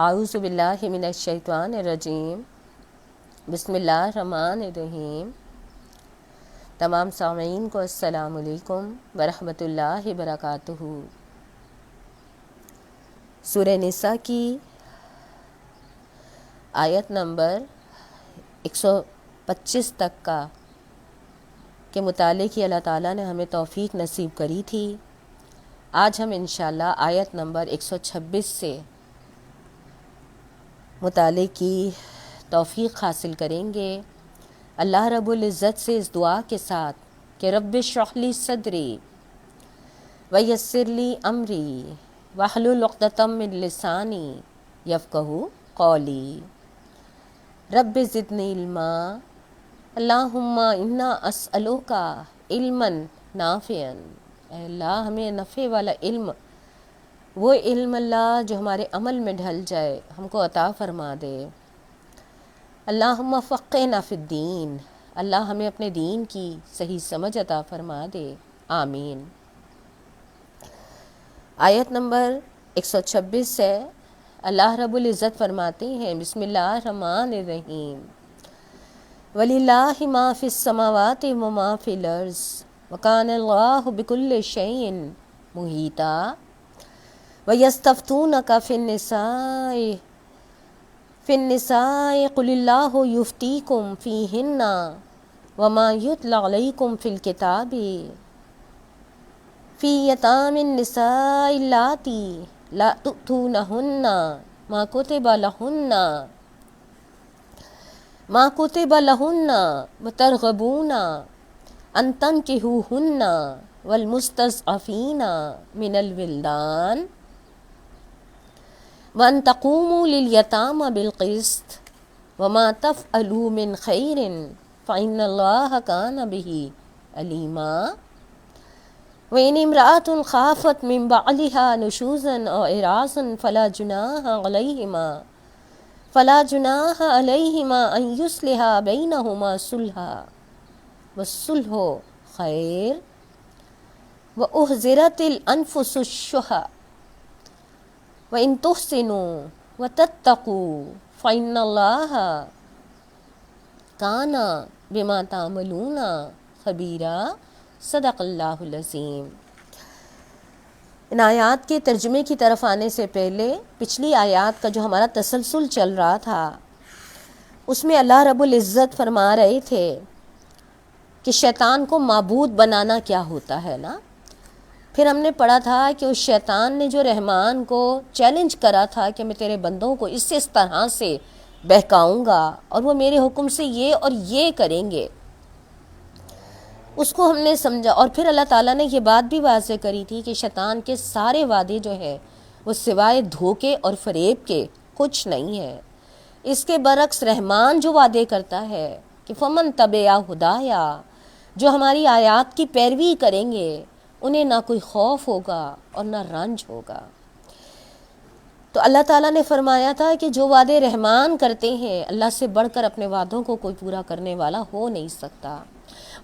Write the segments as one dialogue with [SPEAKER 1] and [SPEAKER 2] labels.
[SPEAKER 1] اعوذ باللہ من الشیطان الرجیم، بسم اللہ الرحمن الرحیم۔ تمام سامعین کو السلام علیکم ورحمۃ اللہ وبرکاتہ۔ سورہ نساء کی آیت نمبر 125 تک کا کے متعلق ہی اللہ تعالیٰ نے ہمیں توفیق نصیب کری تھی۔ آج ہم انشاءاللہ آیت نمبر 126 سے متعلق کی توفیق حاصل کریں گے اللہ رب العزت سے اس دعا کے ساتھ کہ رب اشرح لی صدری ویسر لی امری واحلل عقدۃ من لسانی یفقہوا قولی رب زدنی علما اللہم انا اسألوک علما نافعا۔ اے اللہ ہمیں نفع والا علم، وہ علم اللہ جو ہمارے عمل میں ڈھل جائے، ہم کو عطا فرما دے۔ اللہم فقہنا فی الدین، اللہ ہمیں اپنے دین کی صحیح سمجھ عطا فرما دے، آمین۔ آیت نمبر 126 ہے، اللہ رب العزت فرماتے ہیں بسم اللہ الرحمن الرحیم، وَلِلَّهِ مَا فِي السَّمَاوَاتِ وَمَا فِي الْأَرْضِ وَكَانَ اللَّهُ بِكُلِّ شَيْءٍ مُحِيطًا وَيَسْتَفْتُونَكَ فِي النِّسَاءِ قُلِ اللَّهُ يُفْتِيكُمْ فِيهِنَّ وَمَا يُتْلَى عَلَيْكُمْ فِي الْكِتَابِ فِي يَتَامِ النِّسَاءِ اللَّاتِي لَا تُؤْتُونَهُنَّ ما كُتِبَ لَهُنَّ وَتَرْغَبُونَ أَن تَنكِحُوهُنَّ وَالْمُسْتَضْعَفِينَ مِنَ الْوِلْدَانِ وَأَن تَقُومُوا لِلْيَتَامَى بِالْقِسْطِ وَمَا تَفْعَلُوا مِنْ خَيْرٍ فَإِنَّ اللَّهَ كَانَ بِهِ عَلِيمًا وَإِنِ امْرَأَةٌ خَافَتْ مِنْ بَعْلِهَا نُشُوزًا أَوْ إِعْرَاضًا فَلَا جُنَاحَ عَلَيْهِمَا أَنْ يُصْلِحَا بَيْنَهُمَا صُلْحًا وَالصُّلْحُ خَيْرٌ وَأُحْضِرَتِ الْأَنْفُسُ الشُّحَّ وَإِن تُحْسِنُوا وَتَتَّقُوا فَإِنَّ اللَّهَ كَانَ بِمَا تَعْمَلُونَ خَبِيرًا۔ صدق اللہ العظیم۔ ان آیات کے ترجمے کی طرف آنے سے پہلے پچھلی آیات کا جو ہمارا تسلسل چل رہا تھا، اس میں اللہ رب العزت فرما رہے تھے کہ شیطان کو معبود بنانا کیا ہوتا ہے نا۔ پھر ہم نے پڑھا تھا کہ اس شیطان نے جو رحمان کو چیلنج کرا تھا کہ میں تیرے بندوں کو اس طرح سے بہکاؤں گا اور وہ میرے حکم سے یہ اور یہ کریں گے، اس کو ہم نے سمجھا۔ اور پھر اللہ تعالیٰ نے یہ بات بھی واضح کری تھی کہ شیطان کے سارے وعدے جو ہیں وہ سوائے دھوکے اور فریب کے کچھ نہیں ہے۔ اس کے برعکس رحمان جو وعدے کرتا ہے کہ فمن تبع ہدایا، جو ہماری آیات کی پیروی کریں گے انہیں نہ کوئی خوف ہوگا اور نہ رنج ہوگا۔ تو اللہ تعالیٰ نے فرمایا تھا کہ جو وعدے رحمان کرتے ہیں، اللہ سے بڑھ کر اپنے وعدوں کو کوئی پورا کرنے والا ہو نہیں سکتا۔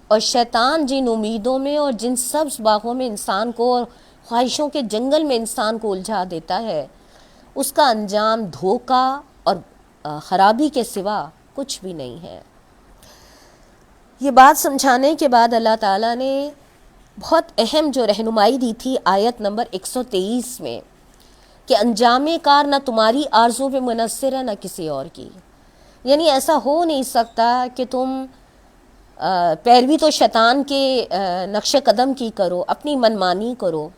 [SPEAKER 1] اور شیطان جن امیدوں میں اور جن سبز باغوں میں انسان کو اور خواہشوں کے جنگل میں انسان کو الجھا دیتا ہے، اس کا انجام دھوکہ اور خرابی کے سوا کچھ بھی نہیں ہے۔ یہ بات سمجھانے کے بعد اللہ تعالیٰ نے بہت اہم جو رہنمائی دی تھی آیت نمبر 123 میں کہ انجام کار نہ تمہاری آرزو پہ منحصر ہے نہ کسی اور کی۔ یعنی ایسا ہو نہیں سکتا کہ تم پیروی تو شیطان کے نقش قدم کی کرو، اپنی منمانی کرو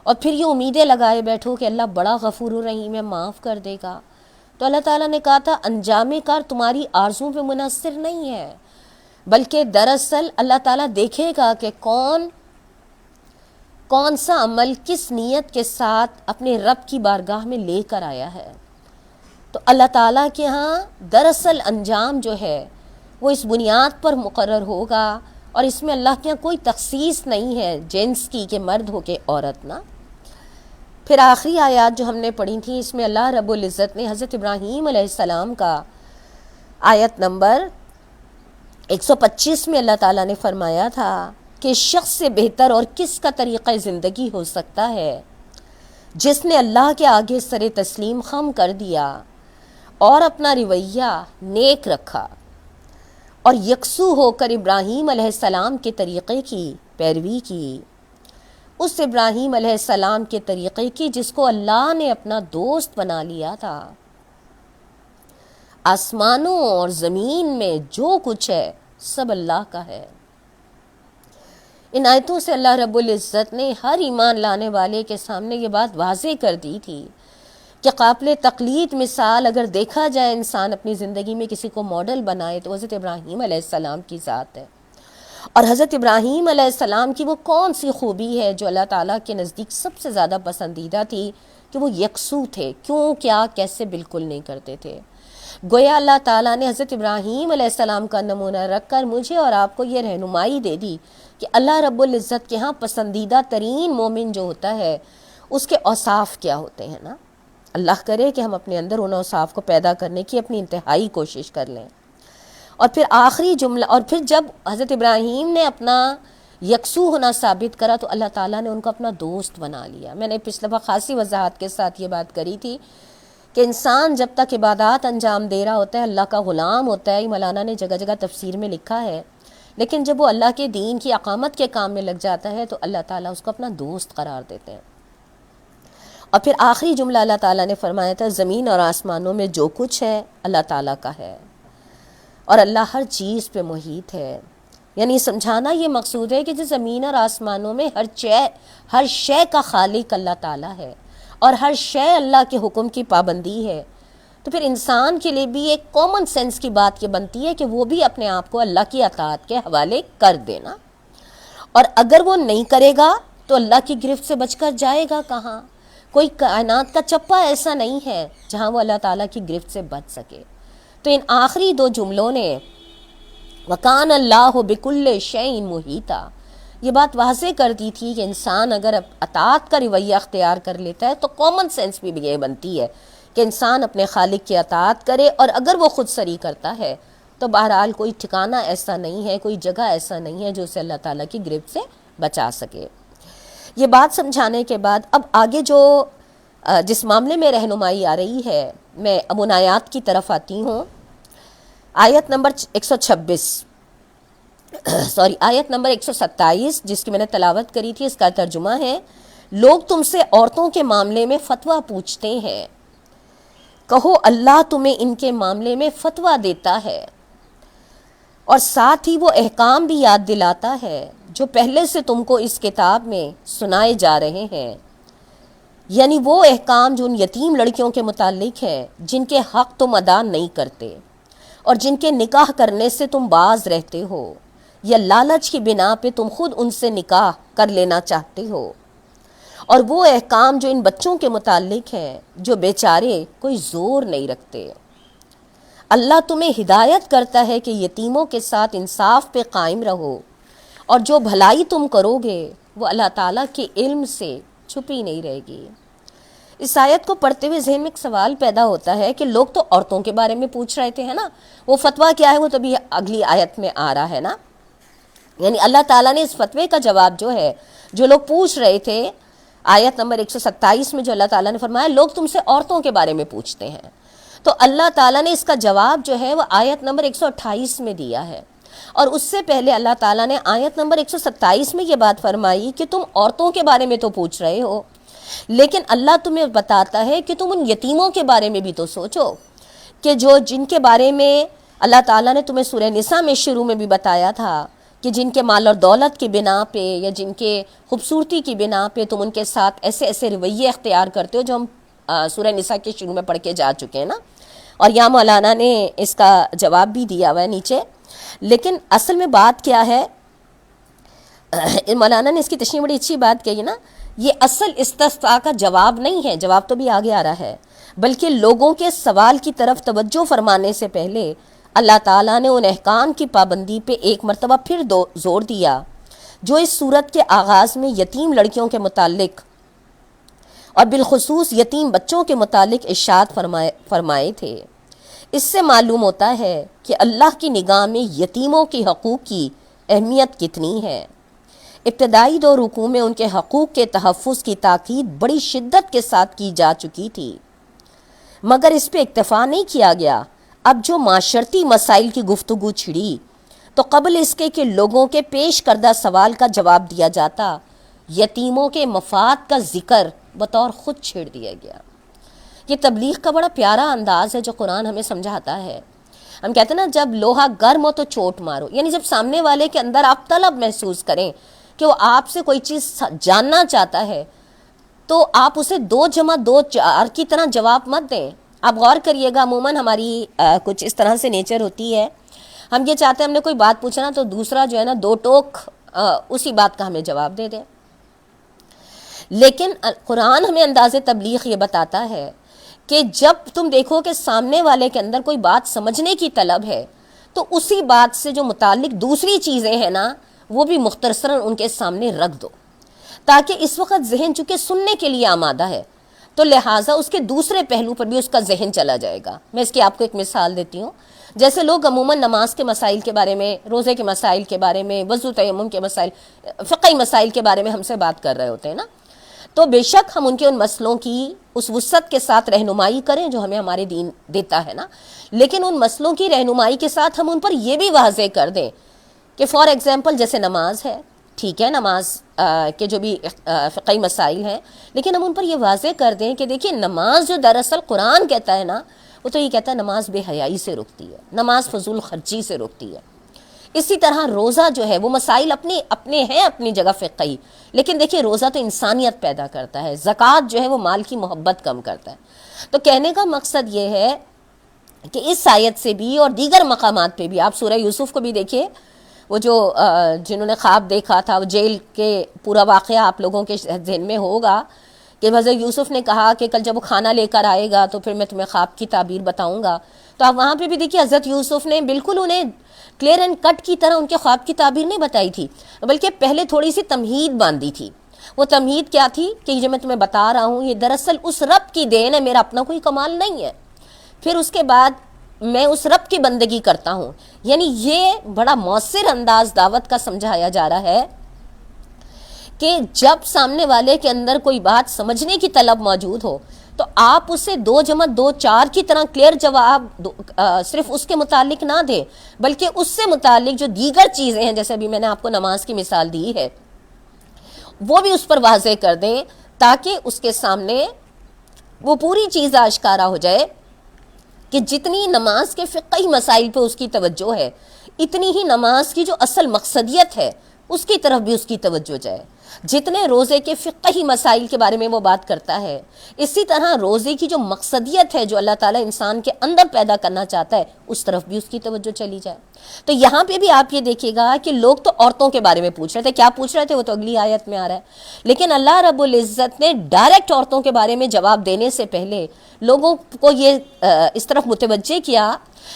[SPEAKER 1] اور پھر یہ امیدیں لگائے بیٹھو کہ اللہ بڑا غفور الرحیم ہے، معاف کر دے گا۔ تو اللہ تعالیٰ نے کہا تھا انجام کار تمہاری آرزو پہ منحصر نہیں ہے، بلکہ دراصل اللہ تعالیٰ دیکھے گا کہ کون سا عمل کس نیت کے ساتھ اپنے رب کی بارگاہ میں لے کر آیا ہے۔ تو اللہ تعالیٰ کے ہاں دراصل انجام جو ہے وہ اس بنیاد پر مقرر ہوگا، اور اس میں اللہ کے یہاں کوئی تخصیص نہیں ہے جنس کی کہ مرد ہو کہ عورت نہ۔ پھر آخری آیات جو ہم نے پڑھی تھی، اس میں اللہ رب العزت نے حضرت ابراہیم علیہ السلام کا آیت نمبر 125 میں اللہ تعالیٰ نے فرمایا تھا کہ شخص سے بہتر اور کس کا طریقہ زندگی ہو سکتا ہے جس نے اللہ کے آگے سر تسلیم خم کر دیا اور اپنا رویہ نیک رکھا اور یکسو ہو کر ابراہیم علیہ السلام کے طریقے کی پیروی کی، اس ابراہیم علیہ السلام کے طریقے کی جس کو اللہ نے اپنا دوست بنا لیا تھا۔ آسمانوں اور زمین میں جو کچھ ہے سب اللہ کا ہے۔ ان آیتوں سے اللہ رب العزت نے ہر ایمان لانے والے کے سامنے یہ بات واضح کر دی تھی کہ قابل تقلید مثال اگر دیکھا جائے، انسان اپنی زندگی میں کسی کو ماڈل بنائے تو حضرت ابراہیم علیہ السلام کی ذات ہے۔ اور حضرت ابراہیم علیہ السلام کی وہ کون سی خوبی ہے جو اللہ تعالیٰ کے نزدیک سب سے زیادہ پسندیدہ تھی کہ وہ یکسو تھے، کیوں کیا کیسے بالکل نہیں کرتے تھے۔ گویا اللہ تعالیٰ نے حضرت ابراہیم علیہ السلام کا نمونہ رکھ کر مجھے اور آپ کو یہ رہنمائی دے دی کہ اللہ رب العزت کے ہاں پسندیدہ ترین مومن جو ہوتا ہے اس کے اوصاف کیا ہوتے ہیں نا۔ اللہ کرے کہ ہم اپنے اندر ان اوصاف کو پیدا کرنے کی اپنی انتہائی کوشش کر لیں۔ اور پھر آخری جملہ، اور پھر جب حضرت ابراہیم نے اپنا یکسو ہونا ثابت کرا تو اللہ تعالیٰ نے ان کو اپنا دوست بنا لیا۔ میں نے پچھلی دفعہ خاصی وضاحت کے ساتھ یہ بات کری تھی کہ انسان جب تک عبادات انجام دے رہا ہوتا ہے اللہ کا غلام ہوتا ہے، مولانا نے جگہ جگہ تفسیر میں لکھا ہے، لیکن جب وہ اللہ کے دین کی اقامت کے کام میں لگ جاتا ہے تو اللہ تعالیٰ اس کو اپنا دوست قرار دیتے ہیں۔ اور پھر آخری جملہ اللہ تعالیٰ نے فرمایا تھا زمین اور آسمانوں میں جو کچھ ہے اللہ تعالیٰ کا ہے اور اللہ ہر چیز پہ محیط ہے۔ یعنی سمجھانا یہ مقصود ہے کہ جو زمین اور آسمانوں میں ہر شے کا خالق اللہ تعالیٰ ہے اور ہر شے اللہ کے حکم کی پابندی ہے، تو پھر انسان کے لیے بھی ایک کامن سینس کی بات یہ بنتی ہے کہ وہ بھی اپنے آپ کو اللہ کی اطاعت کے حوالے کر دینا، اور اگر وہ نہیں کرے گا تو اللہ کی گرفت سے بچ کر جائے گا کہاں؟ کوئی کائنات کا چپا ایسا نہیں ہے جہاں وہ اللہ تعالیٰ کی گرفت سے بچ سکے۔ تو ان آخری دو جملوں نے وَكَانَ اللَّهُ بِكُلِّ شَيْءٍ مُحِيطًا یہ بات واضح کر دی تھی کہ انسان اگر اطاعت کا رویہ اختیار کر لیتا ہے تو کامن سینس بھی یہ بنتی ہے کہ انسان اپنے خالق کی اطاعت کرے، اور اگر وہ خود سری کرتا ہے تو بہرحال کوئی ٹھکانہ ایسا نہیں ہے، کوئی جگہ ایسا نہیں ہے جو اسے اللہ تعالیٰ کی گرفت سے بچا سکے۔ یہ بات سمجھانے کے بعد اب آگے جو جس معاملے میں رہنمائی آ رہی ہے، میں اب ان آیات کی طرف آتی ہوں۔ آیت نمبر 127 جس کی میں نے تلاوت کری تھی، اس کا ترجمہ ہے لوگ تم سے عورتوں کے معاملے میں فتویٰ پوچھتے ہیں، کہو اللہ تمہیں ان کے معاملے میں فتویٰ دیتا ہے اور ساتھ ہی وہ احکام بھی یاد دلاتا ہے جو پہلے سے تم کو اس کتاب میں سنائے جا رہے ہیں، یعنی وہ احکام جو ان یتیم لڑکیوں کے متعلق ہے جن کے حق تم ادا نہیں کرتے اور جن کے نکاح کرنے سے تم باز رہتے ہو یا لالچ کی بنا پہ تم خود ان سے نکاح کر لینا چاہتے ہو، اور وہ احکام جو ان بچوں کے متعلق ہیں جو بیچارے کوئی زور نہیں رکھتے۔ اللہ تمہیں ہدایت کرتا ہے کہ یتیموں کے ساتھ انصاف پہ قائم رہو، اور جو بھلائی تم کرو گے وہ اللہ تعالیٰ کے علم سے چھپی نہیں رہے گی۔ اس آیت کو پڑھتے ہوئے ذہن میں ایک سوال پیدا ہوتا ہے کہ لوگ تو عورتوں کے بارے میں پوچھ رہے تھے ہے نا، وہ فتویٰ کیا ہے وہ تو بھی اگلی آیت میں آ رہا ہے نا، یعنی اللہ تعالیٰ نے اس فتوے کا جواب جو ہے جو لوگ پوچھ رہے تھے، آیت نمبر 127 میں جو اللہ تعالیٰ نے فرمایا لوگ تم سے عورتوں کے بارے میں پوچھتے ہیں، تو اللہ تعالیٰ نے اس کا جواب جو ہے وہ آیت نمبر 128 میں دیا ہے، اور اس سے پہلے اللہ تعالیٰ نے آیت نمبر 127 میں یہ بات فرمائی کہ تم عورتوں کے بارے میں تو پوچھ رہے ہو، لیکن اللہ تمہیں بتاتا ہے کہ تم ان یتیموں کے بارے میں بھی تو سوچو کہ جن کے بارے میں اللہ تعالیٰ نے تمہیں سورہ نساء میں شروع میں بھی بتایا تھا کہ جن کے مال اور دولت کی بنا پہ یا جن کے خوبصورتی کی بنا پہ تم ان کے ساتھ ایسے ایسے رویے اختیار کرتے ہو جو ہم سورہ نساء کے شروع میں پڑھ کے جا چکے ہیں نا، اور یہاں مولانا نے اس کا جواب بھی دیا ہوا ہے نیچے۔ لیکن اصل میں بات کیا ہے، مولانا نے اس کی تشریح بڑی اچھی بات کہی نا، یہ اصل استفسار کا جواب نہیں ہے، جواب تو بھی آگے آ رہا ہے، بلکہ لوگوں کے سوال کی طرف توجہ فرمانے سے پہلے اللہ تعالیٰ نے ان احکام کی پابندی پہ ایک مرتبہ پھر زور دیا جو اس صورت کے آغاز میں یتیم لڑکیوں کے متعلق اور بالخصوص یتیم بچوں کے متعلق ارشاد فرمائے تھے۔ اس سے معلوم ہوتا ہے کہ اللہ کی نگاہ میں یتیموں کے حقوق کی اہمیت کتنی ہے۔ ابتدائی دو رکوع میں ان کے حقوق کے تحفظ کی تاکید بڑی شدت کے ساتھ کی جا چکی تھی، مگر اس پہ اکتفا نہیں کیا گیا۔ اب جو معاشرتی مسائل کی گفتگو چھڑی تو قبل اس کے کہ لوگوں کے پیش کردہ سوال کا جواب دیا جاتا، یتیموں کے مفاد کا ذکر بطور خود چھیڑ دیا گیا۔ یہ تبلیغ کا بڑا پیارا انداز ہے جو قرآن ہمیں سمجھاتا ہے۔ ہم کہتے ہیں نا، جب لوہا گرم ہو تو چوٹ مارو، یعنی جب سامنے والے کے اندر آپ طلب محسوس کریں کہ وہ آپ سے کوئی چیز جاننا چاہتا ہے، تو آپ اسے 2+2=4 کی طرح جواب مت دیں۔ آپ غور کریے گا، عموماً ہماری کچھ اس طرح سے نیچر ہوتی ہے، ہم یہ چاہتے ہیں ہم نے کوئی بات پوچھنا تو دوسرا جو ہے نا 2 ٹوک اسی بات کا ہمیں جواب دے دے۔ لیکن قرآن ہمیں انداز تبلیغ یہ بتاتا ہے کہ جب تم دیکھو کہ سامنے والے کے اندر کوئی بات سمجھنے کی طلب ہے تو اسی بات سے جو متعلق دوسری چیزیں ہیں نا وہ بھی مختصراً ان کے سامنے رکھ دو، تاکہ اس وقت ذہن چونکہ سننے کے لیے آمادہ ہے تو لہٰذا اس کے دوسرے پہلو پر بھی اس کا ذہن چلا جائے گا۔ میں اس کی آپ کو ایک مثال دیتی ہوں۔ جیسے لوگ عموماً نماز کے مسائل کے بارے میں، روزے کے مسائل کے بارے میں، وضو تیمم کے مسائل، فقہی مسائل کے بارے میں ہم سے بات کر رہے ہوتے ہیں نا، تو بے شک ہم ان کے ان مسئلوں کی اس وسعت کے ساتھ رہنمائی کریں جو ہمیں ہمارے دین دیتا ہے نا، لیکن ان مسئلوں کی رہنمائی کے ساتھ ہم ان پر یہ بھی واضح کر دیں کہ فار ایگزامپل جیسے نماز ہے، ٹھیک ہے، نماز کے جو بھی فقہی مسائل ہیں، لیکن ہم ان پر یہ واضح کر دیں کہ دیکھیں نماز جو دراصل قرآن کہتا ہے نا، وہ تو یہ کہتا ہے نماز بے حیائی سے رکتی ہے، نماز فضول خرچی سے رکتی ہے۔ اسی طرح روزہ جو ہے وہ مسائل اپنے ہیں اپنی جگہ فقہی، لیکن دیکھیے روزہ تو انسانیت پیدا کرتا ہے، زکوٰۃ جو ہے وہ مال کی محبت کم کرتا ہے۔ تو کہنے کا مقصد یہ ہے کہ اس آیت سے بھی اور دیگر مقامات پہ بھی، آپ سورہ یوسف کو بھی دیکھیے، وہ جو جنہوں نے خواب دیکھا تھا، وہ جیل کے پورا واقعہ آپ لوگوں کے ذہن میں ہوگا کہ حضرت یوسف نے کہا کہ کل جب وہ کھانا لے کر آئے گا تو پھر میں تمہیں خواب کی تعبیر بتاؤں گا۔ تو آپ وہاں پہ بھی دیکھیے حضرت یوسف نے بالکل انہیں کلیئر اینڈ کٹ کی طرح ان کے خواب کی تعبیر نہیں بتائی تھی، بلکہ پہلے تھوڑی سی تمہید باندھی تھی۔ وہ تمہید کیا تھی کہ یہ جو میں تمہیں بتا رہا ہوں یہ دراصل اس رب کی دین ہے، میرا اپنا کوئی کمال نہیں ہے۔ پھر اس کے بعد میں اس رب کی بندگی کرتا ہوں، یعنی یہ بڑا مؤثر انداز دعوت کا سمجھایا جا رہا ہے کہ جب سامنے والے کے اندر کوئی بات سمجھنے کی طلب موجود ہو تو آپ اسے 2+2=4 کی طرح کلیئر جواب صرف اس کے متعلق نہ دیں، بلکہ اس سے متعلق جو دیگر چیزیں ہیں، جیسے ابھی میں نے آپ کو نماز کی مثال دی ہے، وہ بھی اس پر واضح کر دیں تاکہ اس کے سامنے وہ پوری چیز آشکارا ہو جائے کہ جتنی نماز کے فقہی مسائل پہ اس کی توجہ ہے، اتنی ہی نماز کی جو اصل مقصدیت ہے اس کی طرف بھی اس کی توجہ جائے۔ جتنے روزے کے فقہی مسائل کے بارے میں وہ بات کرتا ہے، اسی طرح روزے کی جو مقصدیت ہے جو اللہ تعالیٰ انسان کے اندر پیدا کرنا چاہتا ہے اس طرف بھی اس کی توجہ چلی جائے۔ تو یہاں پہ بھی آپ یہ دیکھیے گا کہ لوگ تو عورتوں کے بارے میں پوچھ رہے تھے، کیا پوچھ رہے تھے وہ تو اگلی آیت میں آ رہا ہے، لیکن اللہ رب العزت نے ڈائریکٹ عورتوں کے بارے میں جواب دینے سے پہلے لوگوں کو یہ اس طرف متوجہ کیا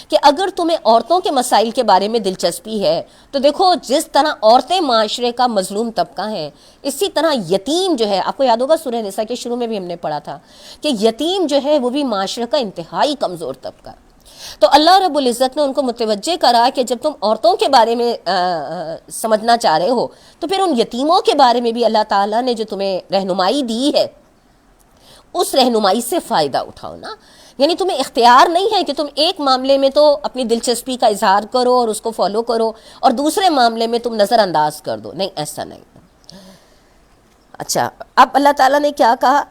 [SPEAKER 1] کہ اگر تمہیں عورتوں کے مسائل کے بارے میں دلچسپی ہے تو دیکھو جس طرح عورتیں معاشرے کا مظلوم طبقہ ہیں، اسی طرح یتیم جو ہے، آپ کو یاد ہوگا سورہ نساء کے شروع میں بھی ہم نے پڑھا تھا کہ یتیم جو ہے وہ بھی معاشرے کا انتہائی کمزور طبقہ۔ تو اللہ رب العزت نے ان کو متوجہ کرا کہ جب تم عورتوں کے بارے میں سمجھنا چاہ رہے ہو تو پھر ان یتیموں کے بارے میں بھی اللہ تعالیٰ نے جو تمہیں رہنمائی دی ہے اس رہنمائی سے فائدہ اٹھاؤ نا۔ یعنی تمہیں اختیار نہیں ہے کہ تم ایک معاملے میں تو اپنی دلچسپی کا اظہار کرو اور اس کو فالو کرو اور دوسرے معاملے میں تم نظر انداز کر دو، نہیں، ایسا نہیں۔ اچھا، اب اللہ تعالیٰ نے کیا کہا؟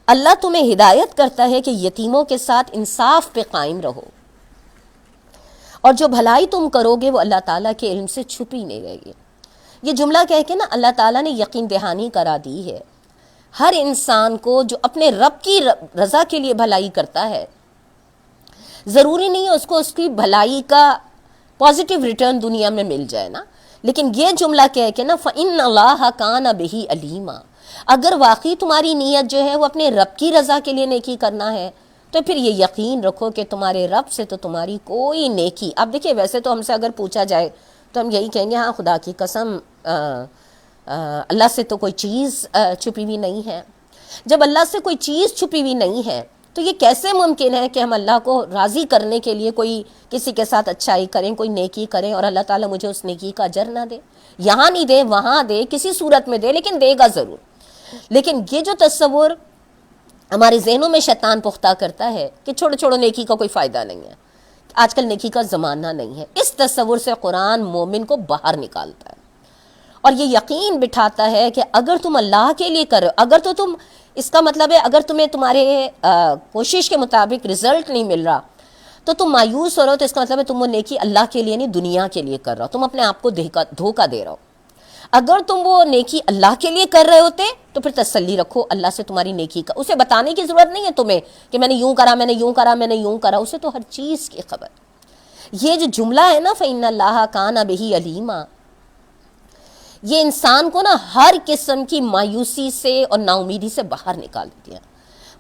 [SPEAKER 1] اللہ تمہیں ہدایت کرتا ہے کہ یتیموں کے ساتھ انصاف پہ قائم رہو، اور جو بھلائی تم کرو گے وہ اللہ تعالیٰ کے علم سے چھپی نہیں رہے گی۔ یہ جملہ کہہ کے نا اللہ تعالیٰ نے یقین دہانی کرا دی ہے ہر انسان کو جو اپنے رب کی رضا کے لیے بھلائی کرتا ہے، ضروری نہیں ہے اس کو اس کی بھلائی کا پازیٹیو ریٹرن دنیا میں مل جائے نا، لیکن یہ جملہ کہہ کے نا فَإِنَّ اللَّهَ كَانَ بِهِ عَلِيمًا، اگر واقعی تمہاری نیت جو ہے وہ اپنے رب کی رضا کے لیے نیکی کرنا ہے تو پھر یہ یقین رکھو کہ تمہارے رب سے تو تمہاری کوئی نیکی، اب دیکھیے ویسے تو ہم سے اگر پوچھا جائے تو ہم یہی کہیں گے ہاں خدا کی قسم اللہ سے تو کوئی چیز چھپی ہوئی نہیں ہے۔ جب اللہ سے کوئی چیز چھپی ہوئی نہیں ہے تو یہ کیسے ممکن ہے کہ ہم اللہ کو راضی کرنے کے لیے کوئی کسی کے ساتھ اچھائی کریں، کوئی نیکی کریں اور اللہ تعالیٰ مجھے اس نیکی کا اجر نہ دے؟ یہاں نہیں دے وہاں دے، کسی صورت میں دے، لیکن دے گا ضرور۔ لیکن یہ جو تصور ہمارے ذہنوں میں شیطان پختہ کرتا ہے کہ چھوڑو چھوڑو نیکی کا کوئی فائدہ نہیں ہے، آج کل نیکی کا زمانہ نہیں ہے، اس تصور سے قرآن مومن کو باہر نکالتا ہے اور یہ یقین بٹھاتا ہے کہ اگر تم اللہ کے لیے کر رہے ہو، اگر تو تم، اس کا مطلب ہے اگر تمہیں تمہارے کوشش کے مطابق رزلٹ نہیں مل رہا تو تم مایوس ہو رہے ہو، تو اس کا مطلب ہے تم وہ نیکی اللہ کے لیے نہیں دنیا کے لیے کر رہا ہو، تم اپنے آپ کو دھوکہ دے رہا ہو۔ اگر تم وہ نیکی اللہ کے لیے کر رہے ہوتے تو پھر تسلی رکھو اللہ سے تمہاری نیکی کا، اسے بتانے کی ضرورت نہیں ہے تمہیں کہ میں نے یوں کرا، میں نے یوں کرا، میں نے یوں کرا، اسے تو ہر چیز کی خبر۔ یہ جو جملہ ہے نا فَإِنَّ اللَّهَ كَانَ بِهِ عَلِيمًا، یہ انسان کو نا ہر قسم کی مایوسی سے اور نا امیدی سے باہر نکال دیتی ہے۔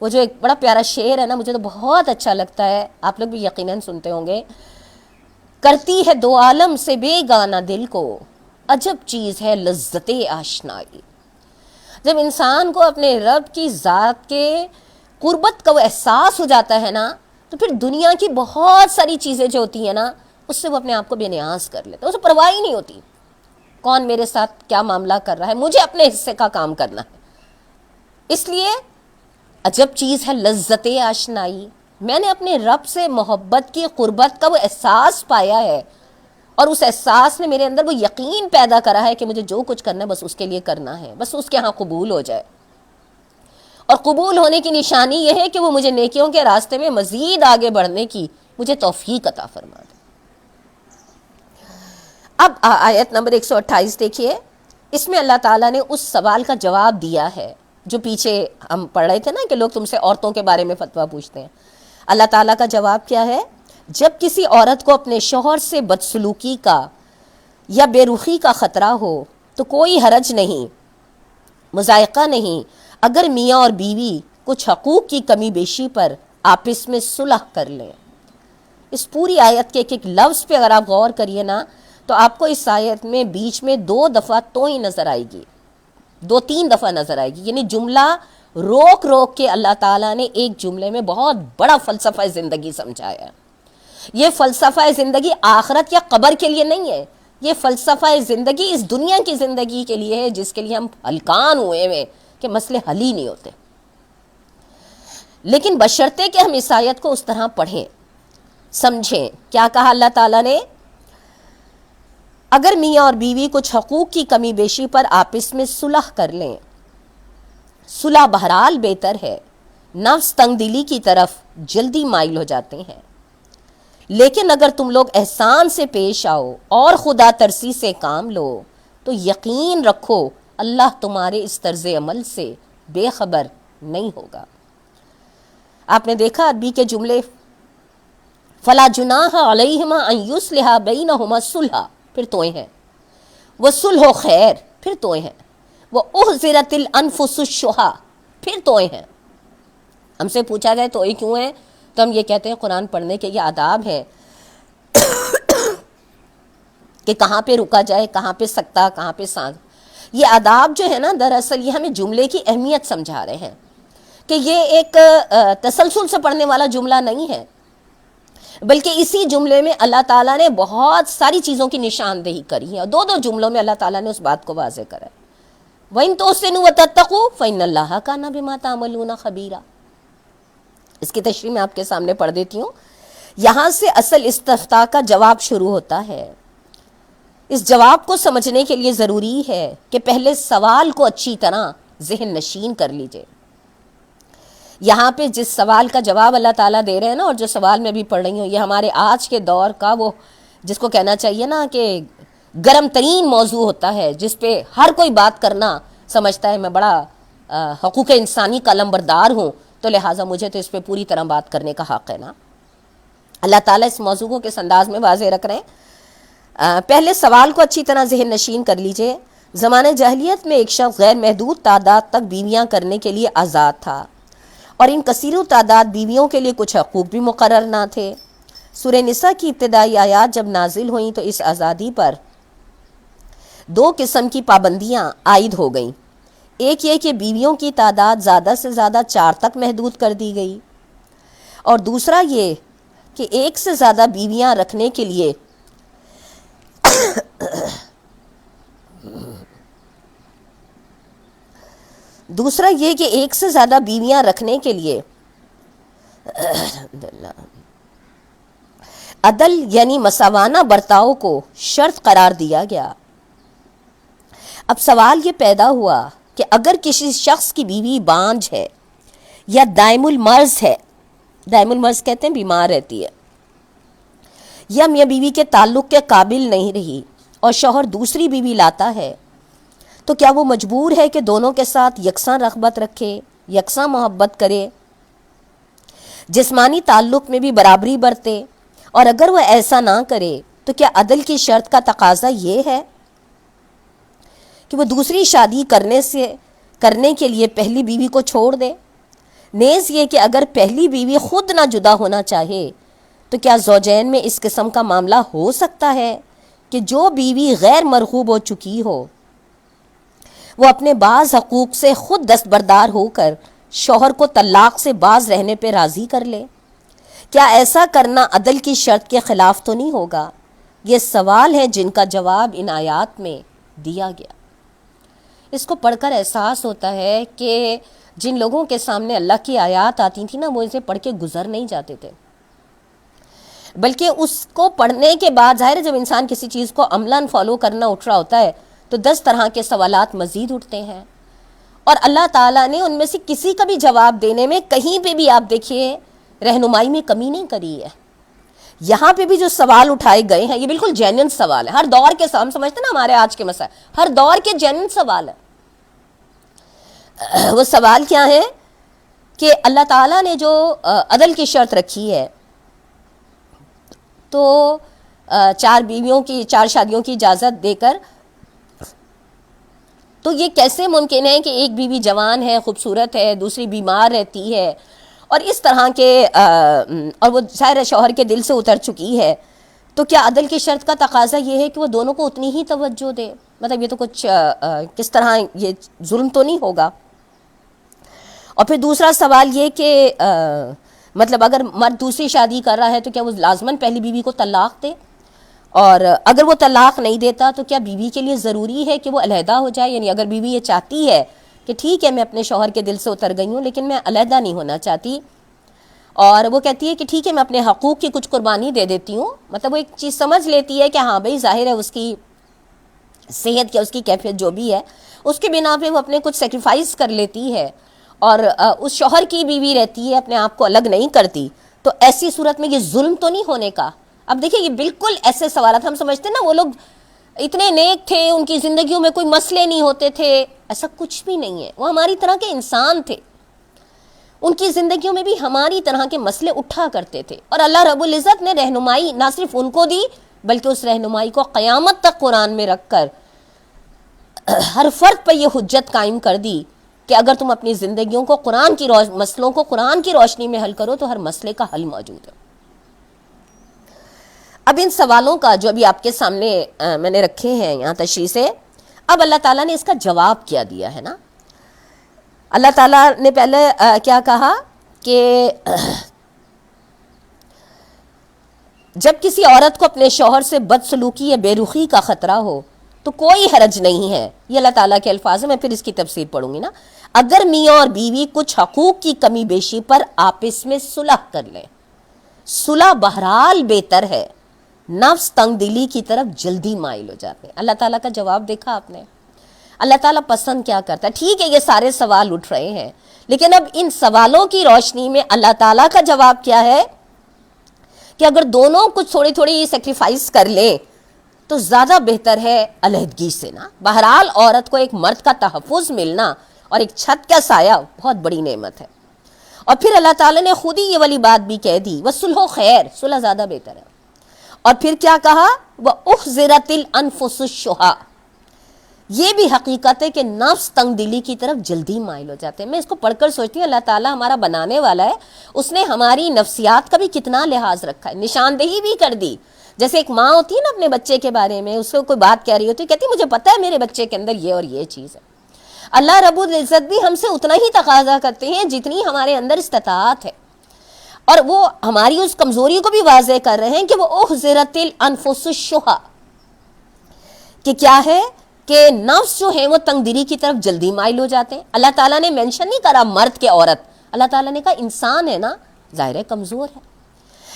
[SPEAKER 1] وہ جو ایک بڑا پیارا شعر ہے نا، مجھے تو بہت اچھا لگتا ہے، آپ لوگ بھی یقیناً سنتے ہوں گے، کرتی ہے دو عالم سے بے گانا دل کو، عجب چیز ہے لذت آشنائی۔ جب انسان کو اپنے رب کی ذات کے قربت کا وہ احساس ہو جاتا ہے نا، تو پھر دنیا کی بہت ساری چیزیں جو ہوتی ہیں نا، اس سے وہ اپنے آپ کو بے نیاز کر لیتا ہے، اسے پرواہ ہی نہیں ہوتی کون میرے ساتھ کیا معاملہ کر رہا ہے، مجھے اپنے حصے کا کام کرنا ہے۔ اس لیے عجب چیز ہے لذت آشنائی، میں نے اپنے رب سے محبت کی قربت کا وہ احساس پایا ہے، اور اس احساس نے میرے اندر وہ یقین پیدا کرا ہے کہ مجھے جو کچھ کرنا ہے بس اس کے لیے کرنا ہے، بس اس کے ہاں قبول ہو جائے۔ اور قبول ہونے کی نشانی یہ ہے کہ وہ مجھے نیکیوں کے راستے میں مزید آگے بڑھنے کی مجھے توفیق عطا فرما دے۔ اب آیت نمبر 128 دیکھیے، اس میں اللہ تعالیٰ نے اس سوال کا جواب دیا ہے جو پیچھے ہم پڑھ رہے تھے نا کہ لوگ تم سے عورتوں کے بارے میں فتویٰ پوچھتے ہیں۔ اللہ تعالیٰ کا جواب کیا ہے؟ جب کسی عورت کو اپنے شوہر سے بدسلوکی کا یا بے رخی کا خطرہ ہو تو کوئی حرج نہیں، مضائقہ نہیں، اگر میاں اور بیوی کچھ حقوق کی کمی بیشی پر آپس میں صلح کر لیں۔ اس پوری آیت کے ایک ایک لفظ پہ اگر آپ غور کریے نا تو آپ کو اس آیت میں بیچ میں 2 دفعہ توئی نظر آئے گی، 2-3 دفعہ نظر آئے گی، یعنی جملہ روک روک کے اللہ تعالیٰ نے ایک جملے میں بہت بڑا فلسفہ زندگی سمجھایا ہے۔ یہ فلسفہ زندگی آخرت یا قبر کے لیے نہیں ہے، یہ فلسفہ زندگی اس دنیا کی زندگی کے لیے ہے جس کے لیے ہم ہلکان ہوئے ہیں کہ مسئلے حل ہی نہیں ہوتے۔ لیکن بشرطے کہ ہم اس آیت کو اس طرح پڑھیں، سمجھیں۔ کیا کہا اللہ تعالیٰ نے؟ اگر میاں اور بیوی کچھ حقوق کی کمی بیشی پر آپس میں صلح کر لیں، صلح بہرحال بہتر ہے، نفس تنگ دلی کی طرف جلدی مائل ہو جاتے ہیں، لیکن اگر تم لوگ احسان سے پیش آؤ اور خدا ترسی سے کام لو تو یقین رکھو اللہ تمہارے اس طرز عمل سے بے خبر نہیں ہوگا۔ آپ نے دیکھا عربی کے جملے فلا جناح علیہما ان یصلحا بینہما صلحا، پھر توئے ہیں، وہ صلح خیر، پھر توئے ہیں، وہ احضرت الانفس الشحا، پھر توئے ہیں۔ ہم سے پوچھا جائے توئے کیوں ہیں تو ہم یہ کہتے ہیں قرآن پڑھنے کے یہ آداب ہیں کہ کہاں پہ رکا جائے، کہاں پہ سکتا، کہاں پہ سانس۔ یہ آداب جو ہے نا دراصل یہ ہمیں جملے کی اہمیت سمجھا رہے ہیں کہ یہ ایک تسلسل سے پڑھنے والا جملہ نہیں ہے، بلکہ اسی جملے میں اللہ تعالیٰ نے بہت ساری چیزوں کی نشاندہی کری ہے، اور 2 جملوں میں اللہ تعالیٰ نے اس بات کو واضح کرا ہے۔ وَإِن تُحْسِنُوا وَتَتَّقُوا فَإِنَّ اللَّهَ كَانَ بِمَا تَعْمَلُونَ خَبِيرًا۔ اس کی تشریح میں آپ کے سامنے پڑھ دیتی ہوں۔ یہاں سے اصل استفتاء کا جواب شروع ہوتا ہے۔ اس جواب کو سمجھنے کے لیے ضروری ہے کہ پہلے سوال کو اچھی طرح ذہن نشین کر لیجئے۔ یہاں پہ جس سوال کا جواب اللہ تعالیٰ دے رہے ہیں نا، اور جو سوال میں بھی پڑھ رہی ہوں، یہ ہمارے آج کے دور کا وہ جس کو کہنا چاہیے نا کہ گرم ترین موضوع ہوتا ہے، جس پہ ہر کوئی بات کرنا سمجھتا ہے میں بڑا حقوق انسانی کا علمبردار ہوں تو لہٰذا مجھے تو اس پہ پوری طرح بات کرنے کا حق ہے نا۔ اللہ تعالیٰ اس موضوع کو کس انداز میں واضح رکھ رہے ہیں؟ پہلے سوال کو اچھی طرح ذہن نشین کر لیجئے۔ زمانہ جاہلیت میں ایک شخص غیر محدود تعداد تک بیویاں کرنے کے لیے آزاد تھا، اور ان کثیر تعداد بیویوں کے لیے کچھ حقوق بھی مقرر نہ تھے۔ سورہ نساء کی ابتدائی آیات جب نازل ہوئیں تو اس آزادی پر 2 قسم کی پابندیاں عائد ہو گئیں۔ ایک یہ کہ بیویوں کی تعداد زیادہ سے زیادہ 4 تک محدود کر دی گئی، اور دوسرا یہ کہ 1 سے زیادہ بیویاں رکھنے کے لیے دوسرا یہ کہ ایک سے زیادہ بیویاں رکھنے کے لیے عدل یعنی مساوانہ برتاؤ کو شرط قرار دیا گیا۔ اب سوال یہ پیدا ہوا کہ اگر کسی شخص کی بیوی بانجھ ہے یا دائم المرض ہے، دائم المرض کہتے ہیں بیمار رہتی ہے، یا میاں بیوی کے تعلق کے قابل نہیں رہی اور شوہر دوسری بیوی لاتا ہے، تو کیا وہ مجبور ہے کہ دونوں کے ساتھ یکساں رغبت رکھے، یکساں محبت کرے، جسمانی تعلق میں بھی برابری برتے؟ اور اگر وہ ایسا نہ کرے تو کیا عدل کی شرط کا تقاضا یہ ہے کہ وہ دوسری شادی کرنے کے لیے پہلی بیوی کو چھوڑ دے؟ نیز یہ کہ اگر پہلی بیوی خود نہ جدا ہونا چاہے تو کیا زوجین میں اس قسم کا معاملہ ہو سکتا ہے کہ جو بیوی غیر مرغوب ہو چکی ہو وہ اپنے بعض حقوق سے خود دستبردار ہو کر شوہر کو طلاق سے باز رہنے پہ راضی کر لے؟ کیا ایسا کرنا عدل کی شرط کے خلاف تو نہیں ہوگا؟ یہ سوال ہے جن کا جواب ان آیات میں دیا گیا۔ اس کو پڑھ کر احساس ہوتا ہے کہ جن لوگوں کے سامنے اللہ کی آیات آتی تھیں نا، وہ اسے پڑھ کے گزر نہیں جاتے تھے، بلکہ اس کو پڑھنے کے بعد ظاہر ہے جب انسان کسی چیز کو عملاً فالو کرنا اٹھ رہا ہوتا ہے تو 10 طرح کے سوالات مزید اٹھتے ہیں، اور اللہ تعالیٰ نے ان میں سے کسی کا بھی جواب دینے میں کہیں پہ بھی آپ دیکھیے رہنمائی میں کمی نہیں کری ہے۔ یہاں پہ بھی جو سوال اٹھائے گئے ہیں یہ بالکل جینوین سوال ہے، ہر دور کے ہم سمجھتے ہیں نا ہمارے آج کے مسائل ہر دور کے جینوین سوال ہے۔ وہ سوال کیا ہے کہ اللہ تعالیٰ نے جو عدل کی شرط رکھی ہے تو 4 شادیوں کی اجازت دے کر، تو یہ کیسے ممکن ہے کہ ایک بیوی جوان ہے، خوبصورت ہے، دوسری بیمار رہتی ہے، اور اس طرح کے اور وہ ظاہر شوہر کے دل سے اتر چکی ہے، تو کیا عدل کی شرط کا تقاضا یہ ہے کہ وہ دونوں کو اتنی ہی توجہ دے؟ مطلب یہ تو کچھ کس طرح یہ ظلم تو نہیں ہوگا؟ اور پھر دوسرا سوال یہ کہ مطلب اگر مرد دوسری شادی کر رہا ہے تو کیا وہ لازماً پہلی بیوی کو طلاق دے؟ اور اگر وہ طلاق نہیں دیتا تو کیا بیوی کے لیے ضروری ہے کہ وہ علیحدہ ہو جائے؟ یعنی اگر بیوی یہ چاہتی ہے کہ ٹھیک ہے میں اپنے شوہر کے دل سے اتر گئی ہوں لیکن میں علیحدہ نہیں ہونا چاہتی، اور وہ کہتی ہے کہ ٹھیک ہے میں اپنے حقوق کی کچھ قربانی دے دیتی ہوں، مطلب وہ ایک چیز سمجھ لیتی ہے کہ ہاں بھئی ظاہر ہے اس کی صحت یا اس کی کیفیت جو بھی ہے اس کے بنا پہ وہ اپنے کچھ سیکریفائز کر لیتی ہے اور اس شوہر کی بیوی رہتی ہے، اپنے آپ کو الگ نہیں کرتی، تو ایسی صورت میں یہ ظلم تو نہیں ہونے کا؟ اب دیکھیں یہ بالکل ایسے سوالات ہم سمجھتے ہیں نا وہ لوگ اتنے نیک تھے، ان کی زندگیوں میں کوئی مسئلے نہیں ہوتے تھے، ایسا کچھ بھی نہیں ہے، وہ ہماری طرح کے انسان تھے، ان کی زندگیوں میں بھی ہماری طرح کے مسئلے اٹھا کرتے تھے، اور اللہ رب العزت نے رہنمائی نہ صرف ان کو دی بلکہ اس رہنمائی کو قیامت تک قرآن میں رکھ کر ہر فرد پر یہ حجت قائم کر دی کہ اگر تم اپنی زندگیوں کو مسئلوں کو قرآن کی روشنی میں حل کرو تو ہر مسئلے کا حل موجود ہے۔ اب ان سوالوں کا جو ابھی آپ کے سامنے میں نے رکھے ہیں یہاں تشریح سے، اب اللہ تعالیٰ نے اس کا جواب کیا دیا ہے نا۔ اللہ تعالیٰ نے پہلے کیا کہا کہ جب کسی عورت کو اپنے شوہر سے بدسلوکی یا بے رخی کا خطرہ ہو تو کوئی حرج نہیں ہے، یہ اللہ تعالیٰ کے الفاظ ہیں، میں پھر اس کی تفسیر پڑھوں گی نا۔ اگر میاں اور بیوی کچھ حقوق کی کمی بیشی پر آپس میں صلح کر لیں، صلح بہرحال بہتر ہے، نفس تنگ دلی کی طرف جلدی مائل ہو جاتے ہیں۔ اللہ تعالیٰ کا جواب دیکھا آپ نے، اللہ تعالیٰ پسند کیا کرتا ہے؟ ٹھیک ہے یہ سارے سوال اٹھ رہے ہیں لیکن اب ان سوالوں کی روشنی میں اللہ تعالیٰ کا جواب کیا ہے کہ اگر دونوں کچھ تھوڑی تھوڑی سیکریفائس کر لیں تو زیادہ بہتر ہے علیحدگی سے نا۔ بہرحال عورت کو ایک مرد کا تحفظ ملنا اور ایک چھت کا سایہ بہت بڑی نعمت ہے۔ اور پھر اللہ تعالیٰ نے خود ہی یہ والی بات بھی کہہ دی، وَصُلْحُ خیر، صلح زیادہ بہتر ہے۔ اور پھر کیا کہا؟ وَأُحْضِرَتِ الْأَنفُسُ الشُّحَّ، یہ بھی حقیقت ہے کہ نفس تنگ دلی کی طرف جلدی مائل ہو جاتے ہیں۔ میں اس کو پڑھ کر سوچتی ہوں اللہ تعالیٰ ہمارا بنانے والا ہے، اس نے ہماری نفسیات کا بھی کتنا لحاظ رکھا ہے، نشاندہی بھی کر دی۔ جیسے ایک ماں ہوتی ہے نا اپنے بچے کے بارے میں، اس کو کوئی بات کہہ رہی ہوتی ہے، کہتی مجھے پتہ ہے میرے بچے کے اندر یہ اور یہ چیز ہے۔ اللہ رب العزت بھی ہم سے اتنا ہی تقاضا کرتے ہیں جتنی ہمارے اندر استطاعت ہے، اور وہ ہماری اس کمزوری کو بھی واضح کر رہے ہیں کہ وہ احضرت الانفس الشح، کہ کیا ہے کہ نفس جو ہے وہ تنگ دلی کی طرف جلدی مائل ہو جاتے ہیں. اللہ تعالیٰ نے مینشن نہیں کرا مرد کے عورت, اللہ تعالیٰ نے کہا انسان ہے نا, ظاہر ہے کمزور ہے,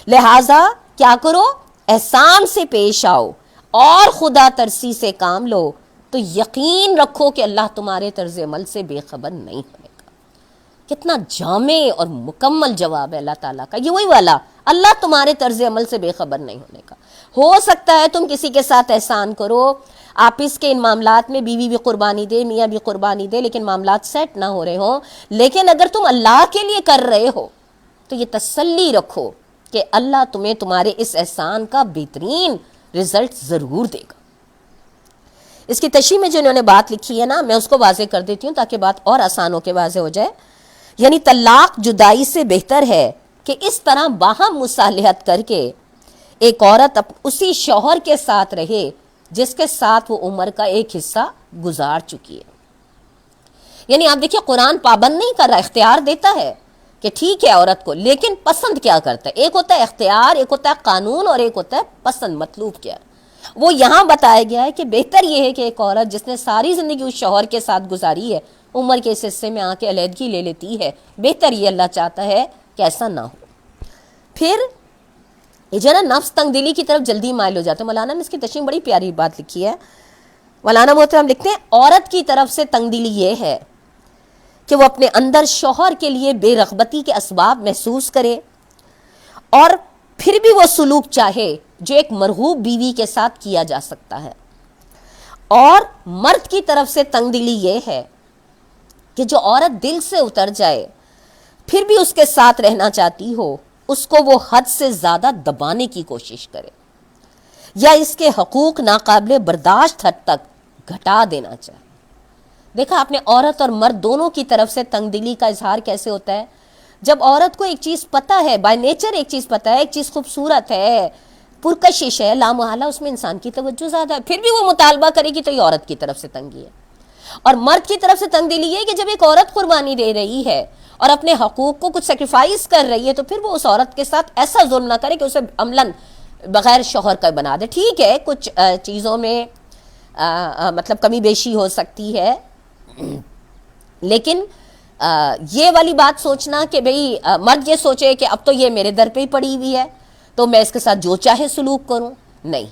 [SPEAKER 1] لہٰذا کیا کرو, احسان سے پیش آؤ اور خدا ترسی سے کام لو, تو یقین رکھو کہ اللہ تمہارے طرز عمل سے بے خبر نہیں ہونے کا. کتنا جامع اور مکمل جواب ہے اللہ تعالیٰ کا, یہ وہی والا, اللہ تمہارے طرز عمل سے بے خبر نہیں ہونے کا. ہو سکتا ہے تم کسی کے ساتھ احسان کرو, آپس کے ان معاملات میں بیوی بھی قربانی دے, میاں بھی قربانی دے, لیکن معاملات سیٹ نہ ہو رہے ہوں, لیکن اگر تم اللہ کے لیے کر رہے ہو تو یہ تسلی رکھو کہ اللہ تمہیں تمہارے اس احسان کا بہترین رزلٹ ضرور دے گا. اس کی تشریح میں جو انہوں نے بات لکھی ہے نا, میں اس کو واضح کر دیتی ہوں تاکہ بات اور آسان ہو کے واضح ہو جائے. یعنی طلاق جدائی سے بہتر ہے کہ اس طرح باہم مصالحت کر کے ایک عورت اسی شوہر کے ساتھ رہے جس کے ساتھ وہ عمر کا ایک حصہ گزار چکی ہے. یعنی آپ دیکھیں قرآن پابند نہیں کر رہا, اختیار دیتا ہے کہ ٹھیک ہے عورت کو, لیکن پسند کیا کرتا ہے. ایک ہوتا ہے اختیار, ایک ہوتا ہے قانون, اور ایک ہوتا ہے پسند, مطلوب کیا ہے. وہ یہاں بتایا گیا ہے کہ بہتر یہ ہے کہ ایک عورت جس نے ساری زندگی اس شوہر کے ساتھ گزاری ہے, عمر کے اس حصے میں آ کے علیحدگی لے لیتی ہے, بہتر یہ اللہ چاہتا ہے کہ ایسا نہ ہو. پھر یہ جو ہے نا نفس تنگ دلی کی طرف جلدی مائل ہو جاتا ہے. مولانا نے اس کی تشریح بڑی پیاری بات لکھی ہے. مولانا محترم لکھتے ہیں عورت کی طرف سے تنگ دلی یہ ہے کہ وہ اپنے اندر شوہر کے لیے بے رغبتی کے اسباب محسوس کرے, اور پھر بھی وہ سلوک چاہے جو ایک مرغوب بیوی کے ساتھ کیا جا سکتا ہے. اور مرد کی طرف سے تنگ دلی یہ ہے کہ جو عورت دل سے اتر جائے پھر بھی اس کے ساتھ رہنا چاہتی ہو, اس کو وہ حد سے زیادہ دبانے کی کوشش کرے یا اس کے حقوق ناقابل برداشت حد تک گھٹا دینا چاہے. دیکھا آپ نے, عورت اور مرد دونوں کی طرف سے تنگ دلی کا اظہار کیسے ہوتا ہے. جب عورت کو ایک چیز پتہ ہے, بائی نیچر ایک چیز پتہ ہے, ایک چیز خوبصورت ہے, پرکشش ہے, لامحالہ اس میں انسان کی توجہ زیادہ ہے, پھر بھی وہ مطالبہ کرے گی تو یہ عورت کی طرف سے تنگی ہے. اور مرد کی طرف سے تنگ دلی یہ کہ جب ایک عورت قربانی دے رہی ہے اور اپنے حقوق کو کچھ سیکریفائز کر رہی ہے, تو پھر وہ اس عورت کے ساتھ ایسا ظلم نہ کرے کہ اسے عملاً بغیر شوہر کا بنا دے. ٹھیک ہے کچھ چیزوں میں مطلب کمی بیشی ہو سکتی ہے, لیکن یہ والی بات سوچنا کہ بھئی مرد یہ سوچے کہ اب تو یہ میرے در پہ ہی پڑی ہوئی ہے تو میں اس کے ساتھ جو چاہے سلوک کروں, نہیں,